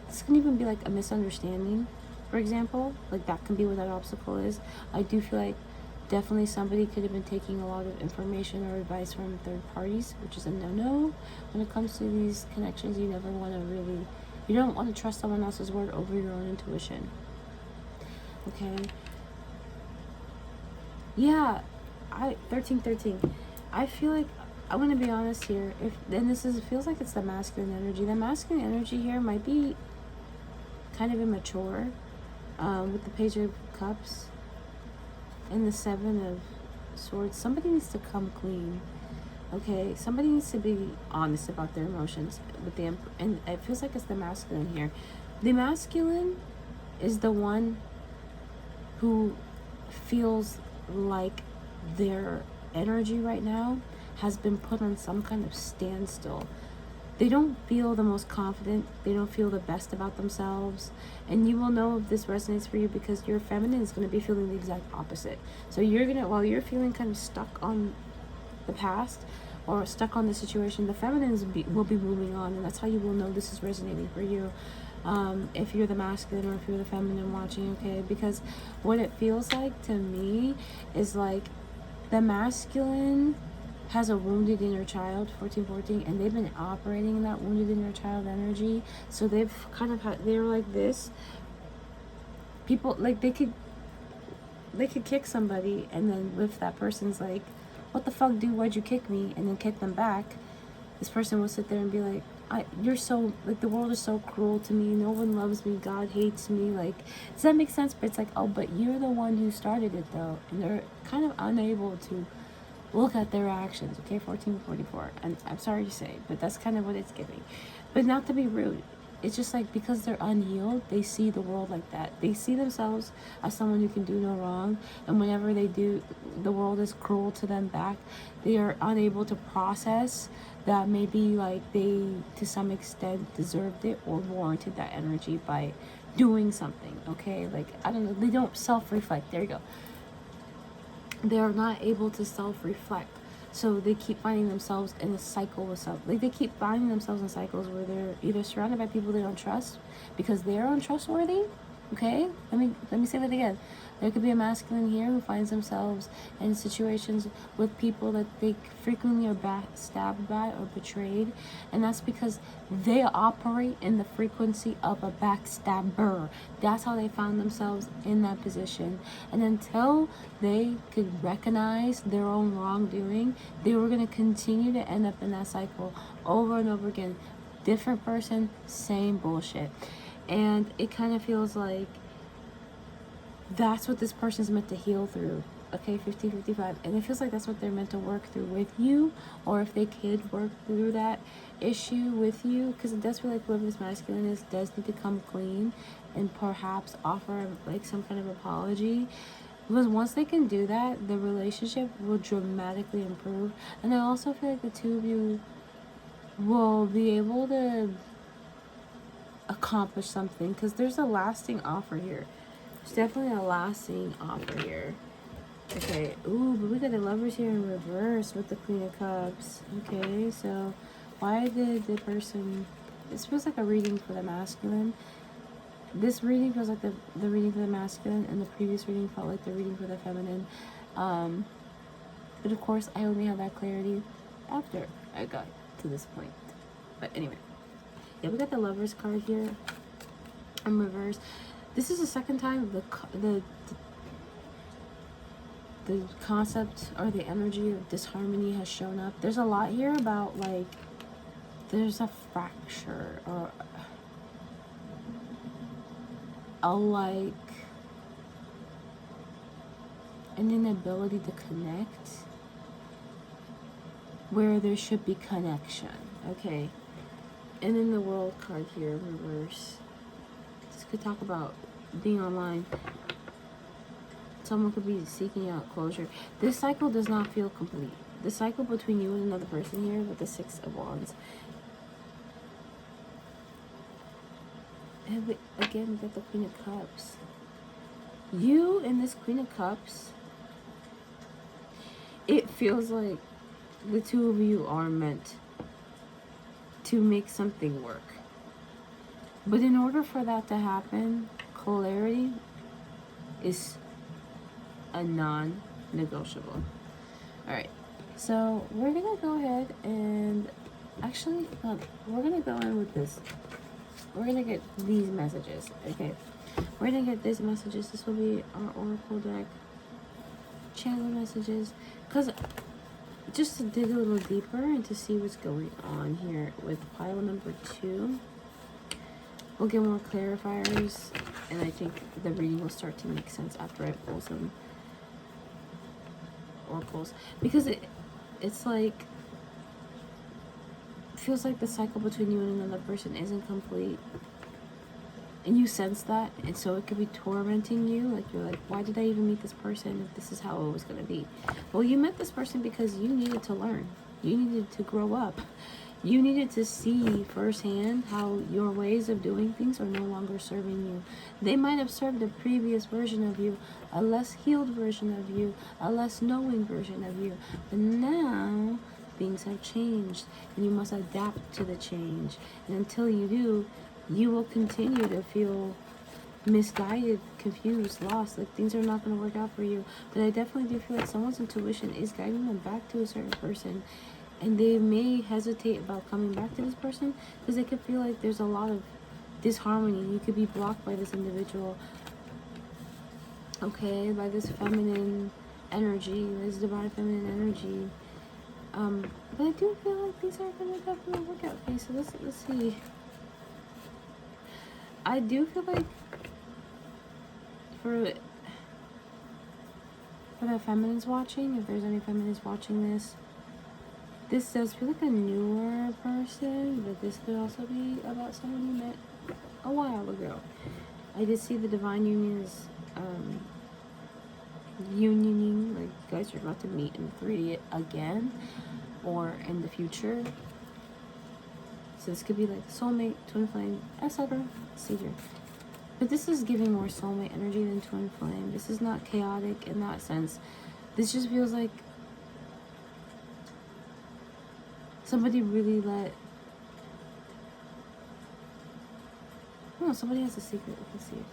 This can even be like a misunderstanding, for example. Like, that can be what that obstacle is. I do feel like definitely somebody could have been taking a lot of information or advice from third parties, which is a no-no. When it comes to these connections, you never want to really, you don't want to trust someone else's word over your own intuition. Okay? Yeah, 1313. I feel like, I'm going to be honest here, it feels like it's the masculine energy. The masculine energy here might be kind of immature, with the Page of Cups and the Seven of Swords. Somebody needs to come clean, okay? Somebody needs to be honest about their emotions with the Emperor, and it feels like it's the masculine here. The masculine is the one who feels like their energy right now has been put on some kind of standstill. They don't feel the most confident. They don't feel the best about themselves. And you will know if this resonates for you because your feminine is going to be feeling the exact opposite. So you're going to, while you're feeling kind of stuck on the past or stuck on the situation, the feminine will be moving on. And that's how you will know this is resonating for you. If you're the masculine or if you're the feminine watching, okay? Because what it feels like to me is like the masculine has a wounded inner child, 1414, and they've been operating in that wounded inner child energy. So they've kind of had, they're like this. People, like, they could kick somebody, and then if that person's like, what the fuck, dude, why'd you kick me? And then kick them back. This person will sit there and be like, you're so, like, the world is so cruel to me. No one loves me. God hates me. Like, does that make sense? But it's like, oh, but you're the one who started it, though. And they're kind of unable to look at their actions, okay? 1444. And I'm sorry to say, but that's kind of what it's giving. But not to be rude. It's just like, because they're unhealed, they see the world like that. They see themselves as someone who can do no wrong. And whenever they do, the world is cruel to them back. They are unable to process that maybe, like, they, to some extent, deserved it or warranted that energy by doing something, okay? Like, I don't know. They don't self-reflect. There you go. They're not able to self-reflect. So they keep finding themselves in a cycle of self. Like, they keep finding themselves in cycles where they're either surrounded by people they don't trust because they're untrustworthy. Okay? Let me say that again. There could be a masculine here who finds themselves in situations with people that they frequently are backstabbed by or betrayed. And that's because they operate in the frequency of a backstabber. That's how they found themselves in that position. And until they could recognize their own wrongdoing, they were going to continue to end up in that cycle over and over again. Different person, same bullshit. And it kind of feels like that's what this person's meant to heal through. Okay, 50-55. And it feels like that's what they're meant to work through with you, or if they could work through that issue with you, because it does feel like whoever this masculine is does need to come clean and perhaps offer like some kind of apology. Because once they can do that, the relationship will dramatically improve. And I also feel like the two of you will be able to accomplish something, because there's a lasting offer here. There's definitely a lasting offer here. Okay, ooh, but we got the Lovers here in reverse with the Queen of Cups. Okay, so why did the person... This feels like a reading for the masculine. This reading feels like the reading for the masculine, and the previous reading felt like the reading for the feminine. But of course, I only had that clarity after I got to this point. But anyway, yeah, we got the Lovers card here in reverse. This is the second time the concept or the energy of disharmony has shown up. There's a lot here about like there's a fracture or a like an inability to connect where there should be connection. Okay, and then the World card here in reverse. This could talk about being online. Someone could be seeking out closure. This cycle does not feel complete. The cycle between you and another person here with the Six of Wands. And again, we got the Queen of Cups. You and this Queen of Cups, it feels like the two of you are meant to make something work. But in order for that to happen, clarity is a non-negotiable. Alright, so we're gonna go ahead and actually, we're gonna go in with this. We're gonna get these messages, okay? We're gonna get these messages. This will be our Oracle deck. Channel messages. Because just to dig a little deeper and to see what's going on here with pile number 2. We'll get more clarifiers, and I think the reading will start to make sense after I pull some oracles, because it's like feels like the cycle between you and another person isn't complete, and you sense that, and so it could be tormenting you. Like you're like, why did I even meet this person if this is how it was going to be? Well, you met this person because you needed to learn, you needed to grow up, you needed to see firsthand how your ways of doing things are no longer serving you. They might have served a previous version of you, a less healed version of you, a less knowing version of you. But now, things have changed, and you must adapt to the change. And until you do, you will continue to feel misguided, confused, lost. Like things are not going to work out for you. But I definitely do feel like someone's intuition is guiding them back to a certain person. And they may hesitate about coming back to this person because they could feel like there's a lot of disharmony. You could be blocked by this individual, okay, by this feminine energy, this divine feminine energy. But I do feel like these are going to definitely work out. Okay, so let's see. I do feel like for the feminines watching, if there's any feminines watching this, this does feel like a newer person, but this could also be about someone you met a while ago. I did see the divine union is unioning, like you guys are about to meet in 3D again or in the future. So this could be like soulmate, twin flame, etc. See here. But this is giving more soulmate energy than twin flame. This is not chaotic in that sense. This just feels like somebody really let... Oh, somebody has a secret. Let's see.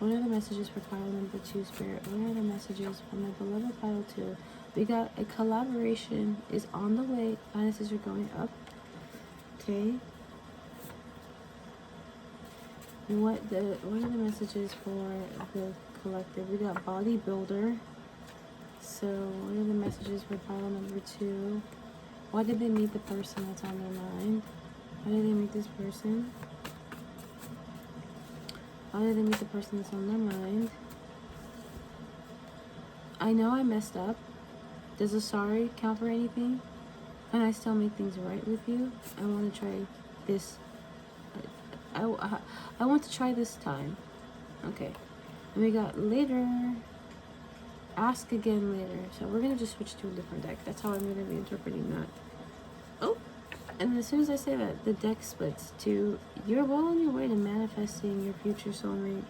What are the messages for pile number 2, Spirit? What are the messages from my beloved pile 2? We got a collaboration is on the way. Finances are going up. Okay. What are the messages for the collective? We got bodybuilder. So what are the messages for pile number 2? Why did they meet the person that's on their mind? Why did they meet this person? Why did they meet the person that's on their mind? I know I messed up. Does a sorry count for anything? Can I still make things right with you? I want to try this. I want to try this time. Okay. And we got later. Ask again later. So we're going to just switch to a different deck. That's how I'm going to be interpreting that. Oh. And as soon as I say that, the deck splits to you're well on your way to manifesting your future soulmate.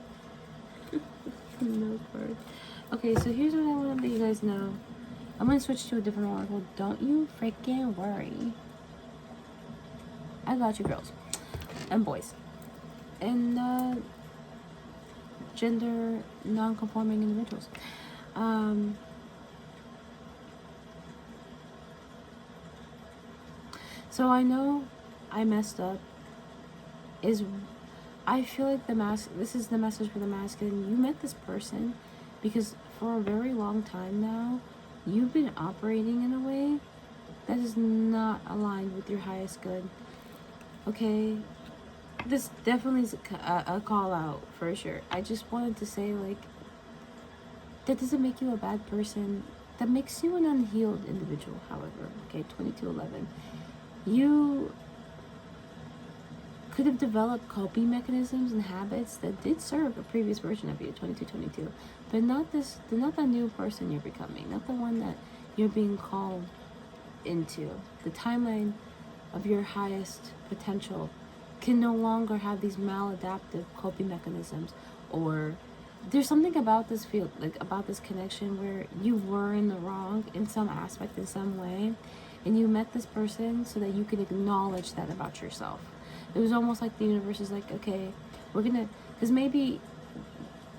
No card. Okay, so here's what I want to let you guys know. I'm going to switch to a different oracle. Don't you freaking worry. I got you, girls. And boys. And gender non-conforming individuals. So I know I messed up. I feel like this is the message for the masculine. You met this person because for a very long time now, you've been operating in a way that is not aligned with your highest good. Okay? This definitely is a call out for sure. I just wanted to say, like, that doesn't make you a bad person. That makes you an unhealed individual, however. Okay, 2211. You could have developed coping mechanisms and habits that did serve a previous version of you, 2222. But not the new person you're becoming. Not the one that you're being called into. The timeline of your highest potential can no longer have these maladaptive coping mechanisms, or there's something about this field, like about this connection, where you were in the wrong in some aspect, in some way, and you met this person so that you could acknowledge that about yourself. It was almost like the universe is like, okay, we're gonna, because maybe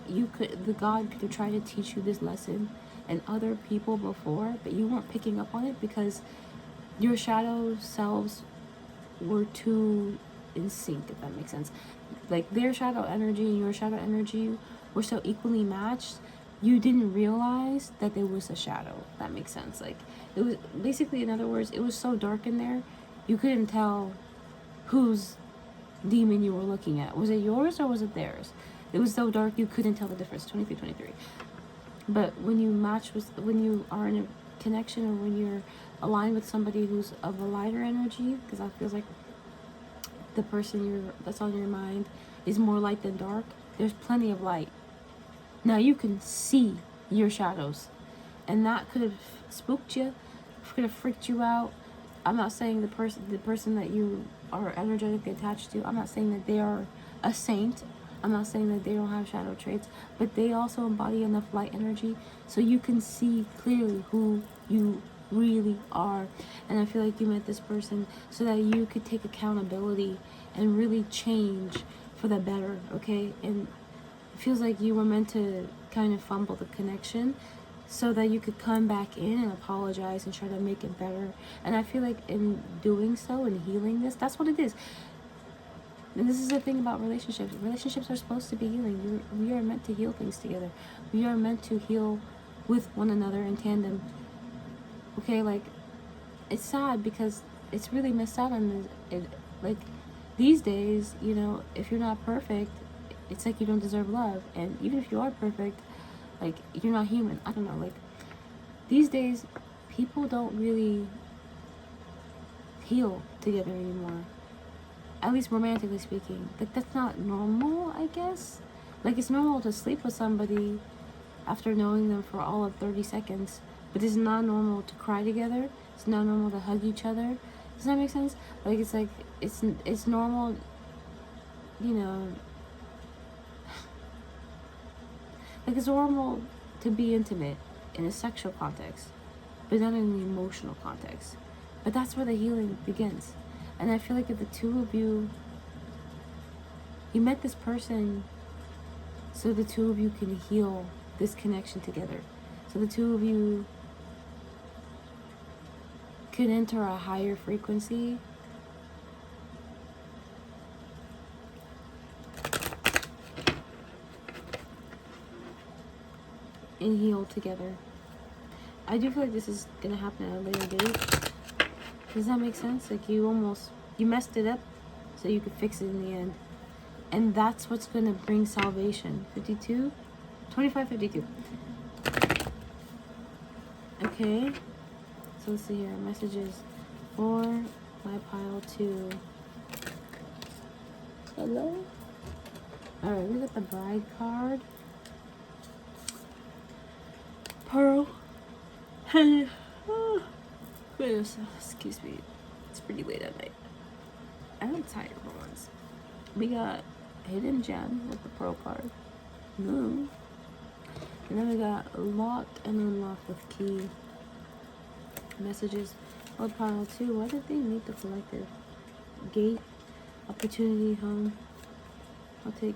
the God could have tried to teach you this lesson and other people before, but you weren't picking up on it because your shadow selves were too in sync, if that makes sense. Like their shadow energy and your shadow energy were so equally matched, you didn't realize that there was a shadow. If that makes sense. Like it was basically, in other words, it was so dark in there, you couldn't tell whose demon you were looking at. Was it yours or was it theirs? It was so dark you couldn't tell the difference. 23, 23. But when you when you are in a connection, or when you're aligned with somebody who's of a lighter energy, because that feels like the person that's on your mind is more light than dark, there's plenty of light. Now you can see your shadows, and that could have spooked you, could have freaked you out. I'm not saying the person that you are energetically attached to, I'm not saying that they are a saint. I'm not saying that they don't have shadow traits, but they also embody enough light energy so you can see clearly who you really are. And I feel like you met this person so that you could take accountability and really change for the better, okay? And it feels like you were meant to kind of fumble the connection so that you could come back in and apologize and try to make it better. And I feel like in doing so and healing this, that's what it is. And this is the thing about relationships. Relationships are supposed to be healing. We are meant to heal things together. We are meant to heal with one another in tandem. Okay, like, it's sad because it's really missed out on it. Like, these days, you know, if you're not perfect, it's like you don't deserve love. And even if you are perfect, like, you're not human. I don't know, like, these days, people don't really heal together anymore. At least romantically speaking. Like, that's not normal, I guess. Like, it's normal to sleep with somebody after knowing them for all of 30 seconds. But it's not normal to cry together. It's not normal to hug each other. Does that make sense? Like, it's normal, you know. Like, it's normal to be intimate in a sexual context, but not in an emotional context. But that's where the healing begins. And I feel like if the two of you met this person so the two of you can heal this connection together. So the two of you can enter a higher frequency and heal together. I do feel like this is gonna happen at a later date. Does that make sense? Like you messed it up so you could fix it in the end. And that's what's gonna bring salvation. 52? 25, 52. Okay. So let's see here. Messages for my pile 2. Hello? Alright, we got the bride card. Pearl. Hey. Oh, goodness. Excuse me. It's pretty late at night. I'm tired for once. We got hidden gem with the pearl card. Moon. And then we got locked and unlocked with key. Messages. Oh, pile 2. Why did they meet the collective? Gate. Opportunity. Home. I'll take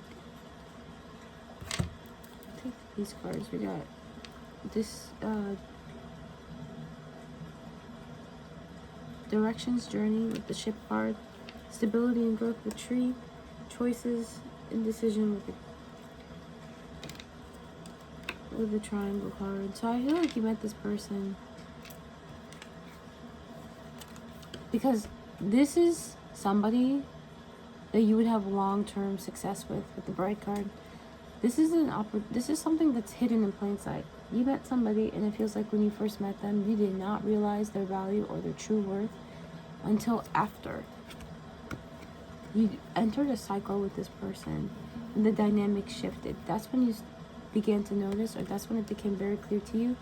these cards. We got this directions, journey with the ship card, stability and growth with tree, choices, indecision with the triangle card. So I feel like you met this person because this is somebody that you would have long-term success with the bride card. This is something that's hidden in plain sight. You met somebody and it feels like when you first met them, you did not realize their value or their true worth until after. You entered a cycle with this person and the dynamic shifted. That's when you began to notice, or that's when it became very clear to you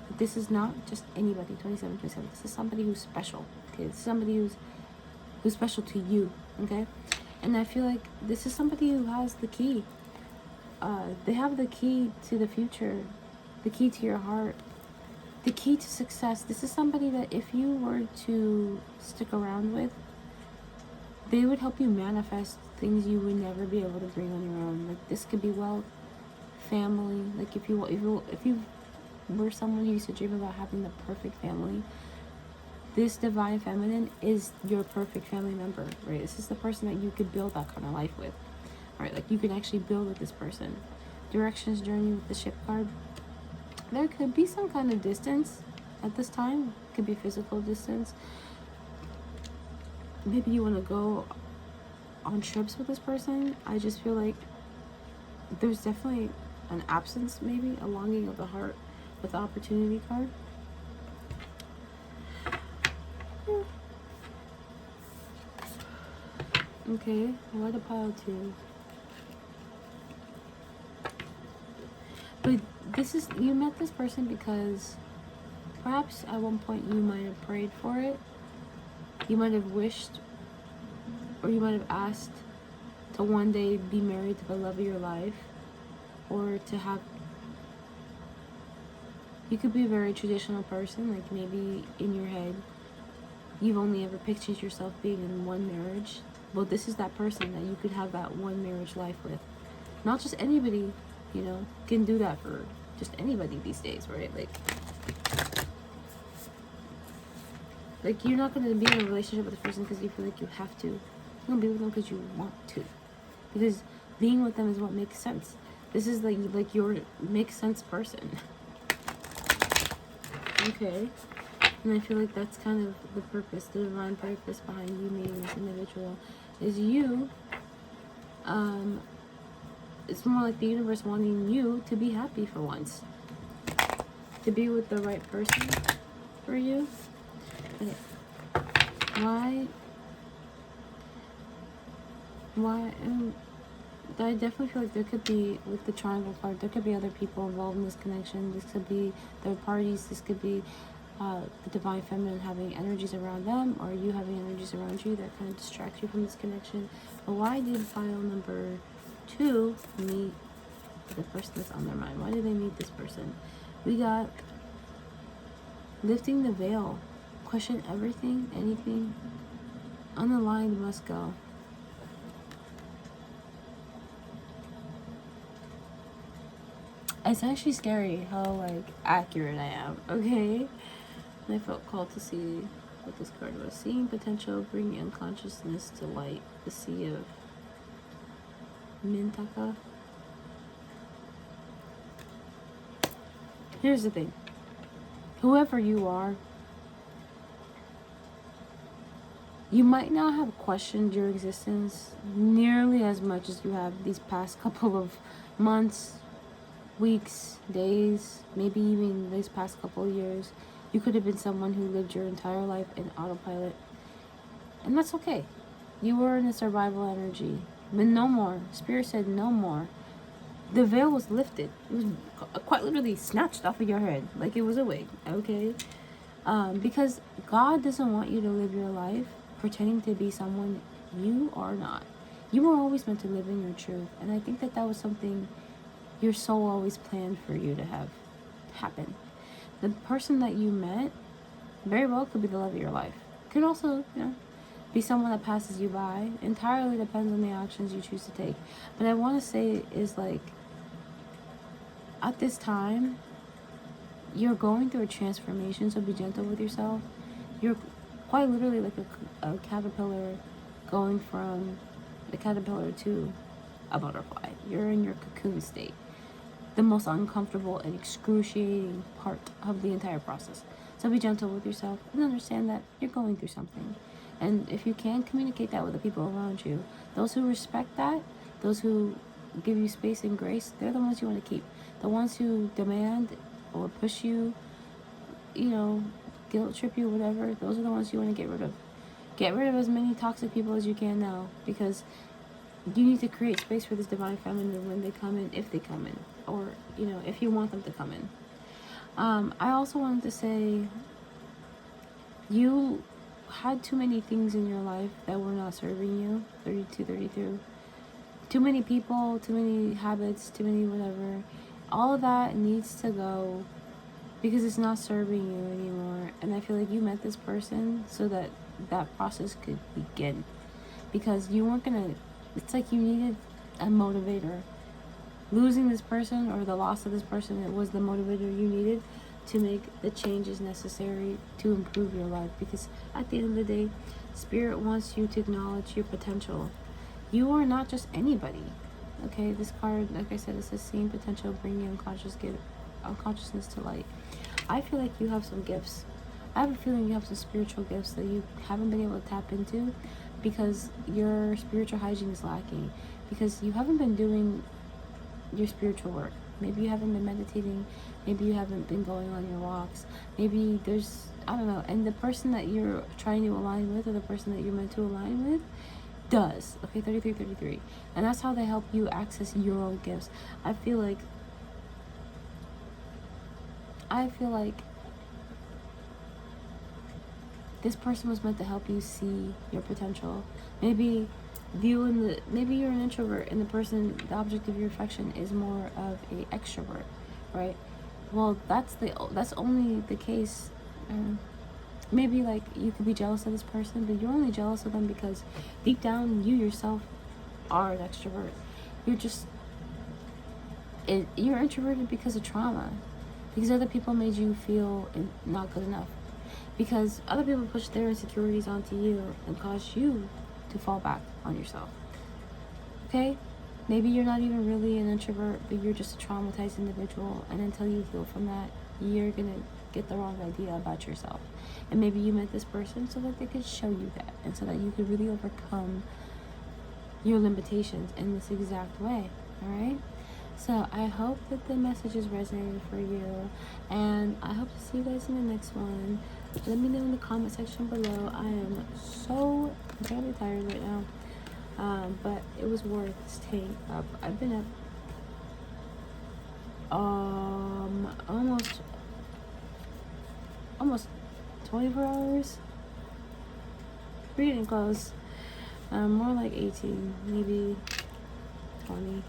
that this is not just anybody. 27, 27. This is somebody who's special. Okay, this is somebody who's special to you. Okay, and I feel like this is somebody who has the key. They have the key to the future, the key to your heart, the key to success. This is somebody that if you were to stick around with, they would help you manifest things you would never be able to bring on your own. Like this could be wealth, family. Like if you were someone who used to dream about having the perfect family, this divine feminine is your perfect family member, right? This is the person that you could build that kind of life with. Right, like you can actually build with this person. Directions, journey with the ship card. There could be some kind of distance at this time. It could be physical distance. Maybe you want to go on trips with this person. I just feel like there's definitely an absence, maybe a longing of the heart with the opportunity card. Okay, what a pile 2. But this is, you met this person because perhaps at one point you might have prayed for it. You might have wished, or you might have asked to one day be married to the love of your life, or to have, you could be a very traditional person, like maybe in your head you've only ever pictured yourself being in one marriage. Well, this is that person that you could have that one marriage life with. Not just anybody, you know, can do that for just anybody these days, right? Like you're not going to be in a relationship with this person because you feel like you have to. You're going to be with them because you want to. Because being with them is what makes sense. This is like your makes sense person. Okay. And I feel like that's kind of the purpose, the divine purpose behind you meeting this individual. Is you, it's more like the universe wanting you to be happy for once. To be with the right person for you. Okay. Why, I definitely feel like there could be, with the triangle card, there could be other people involved in this connection. This could be third parties, this could be the divine feminine having energies around them, or you having energies around you that kind of distract you from this connection. But why did pile number 2 meet the person that's on their mind? Why did they meet this person? We got lifting the veil, question everything, anything, unaligned must go. It's actually scary how like accurate I am. Okay, and I felt called to see what this card was. Seeing potential, bringing unconsciousness to light. The Sea of Mintaka. Here's the thing. Whoever you are, you might not have questioned your existence nearly as much as you have these past couple of months, weeks, days, maybe even these past couple of years. You could have been someone who lived your entire life in autopilot. And that's okay. You were in a survival energy. But no more. Spirit said no more. The veil was lifted. It was quite literally snatched off of your head. Like it was a wig. Okay? Because God doesn't want you to live your life pretending to be someone you are not. You were always meant to live in your truth. And I think that that was something your soul always planned for you to have happen. The person that you met very well could be the love of your life. Could also, be someone that passes you by. Entirely depends on the actions you choose to take. But I want to say is like, at this time, you're going through a transformation, so be gentle with yourself. You're quite literally like a caterpillar going from a caterpillar to a butterfly. You're in your cocoon state. The most uncomfortable and excruciating part of the entire process. So be gentle with yourself and understand that you're going through something. And if you can, communicate that with the people around you. Those who respect that, those who give you space and grace, they're the ones you want to keep. The ones who demand or push you, guilt trip you, whatever, those are the ones you want to get rid of. Get rid of as many toxic people as you can now, because you need to create space for this divine feminine when they come in, if they come in, or, if you want them to come in. I also wanted to say, you had too many things in your life that were not serving you, 32, 33. Too many people, too many habits, too many whatever. All of that needs to go because it's not serving you anymore. And I feel like you met this person so that that process could begin. Because you weren't going to, it's like you needed a motivator. Losing this person or the loss of this person, it was the motivator you needed to make the changes necessary to improve your life. Because at the end of the day, Spirit wants you to acknowledge your potential. You are not just anybody. Okay, this card, like I said, it says seeing potential, bringing unconsciousness to light. I feel like you have some gifts. I have a feeling you have some spiritual gifts that you haven't been able to tap into because your spiritual hygiene is lacking. Because you haven't been doing your spiritual work. Maybe you haven't been meditating. Maybe you haven't been going on your walks. Maybe there's, I don't know. And the person that you're trying to align with, or the person that you're meant to align with, does. Okay, 33. And that's how they help you access your own gifts. I feel like this person was meant to help you see your potential. Maybe maybe you're an introvert and the object of your affection is more of a extrovert, right? Well, that's only the case. Maybe like you could be jealous of this person, but you're only jealous of them because deep down you yourself are an extrovert. You're introverted because of trauma, because other people made you feel not good enough, because other people push their insecurities onto you and cause you to fall back on yourself. Okay? Maybe you're not even really an introvert, but you're just a traumatized individual, and until you heal from that, you're gonna get the wrong idea about yourself. And maybe you met this person so that they could show you that, and so that you could really overcome your limitations in this exact way. Alright? So I hope that the messages resonated for you, and I hope to see you guys in the next one. Let me know in the comment section below. I am so incredibly tired right now, but it was worth staying up. I've been up almost 24 hours. We're getting close. More like 18, maybe 20.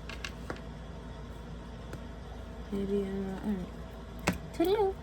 Maybe, I don't know. Toodaloo.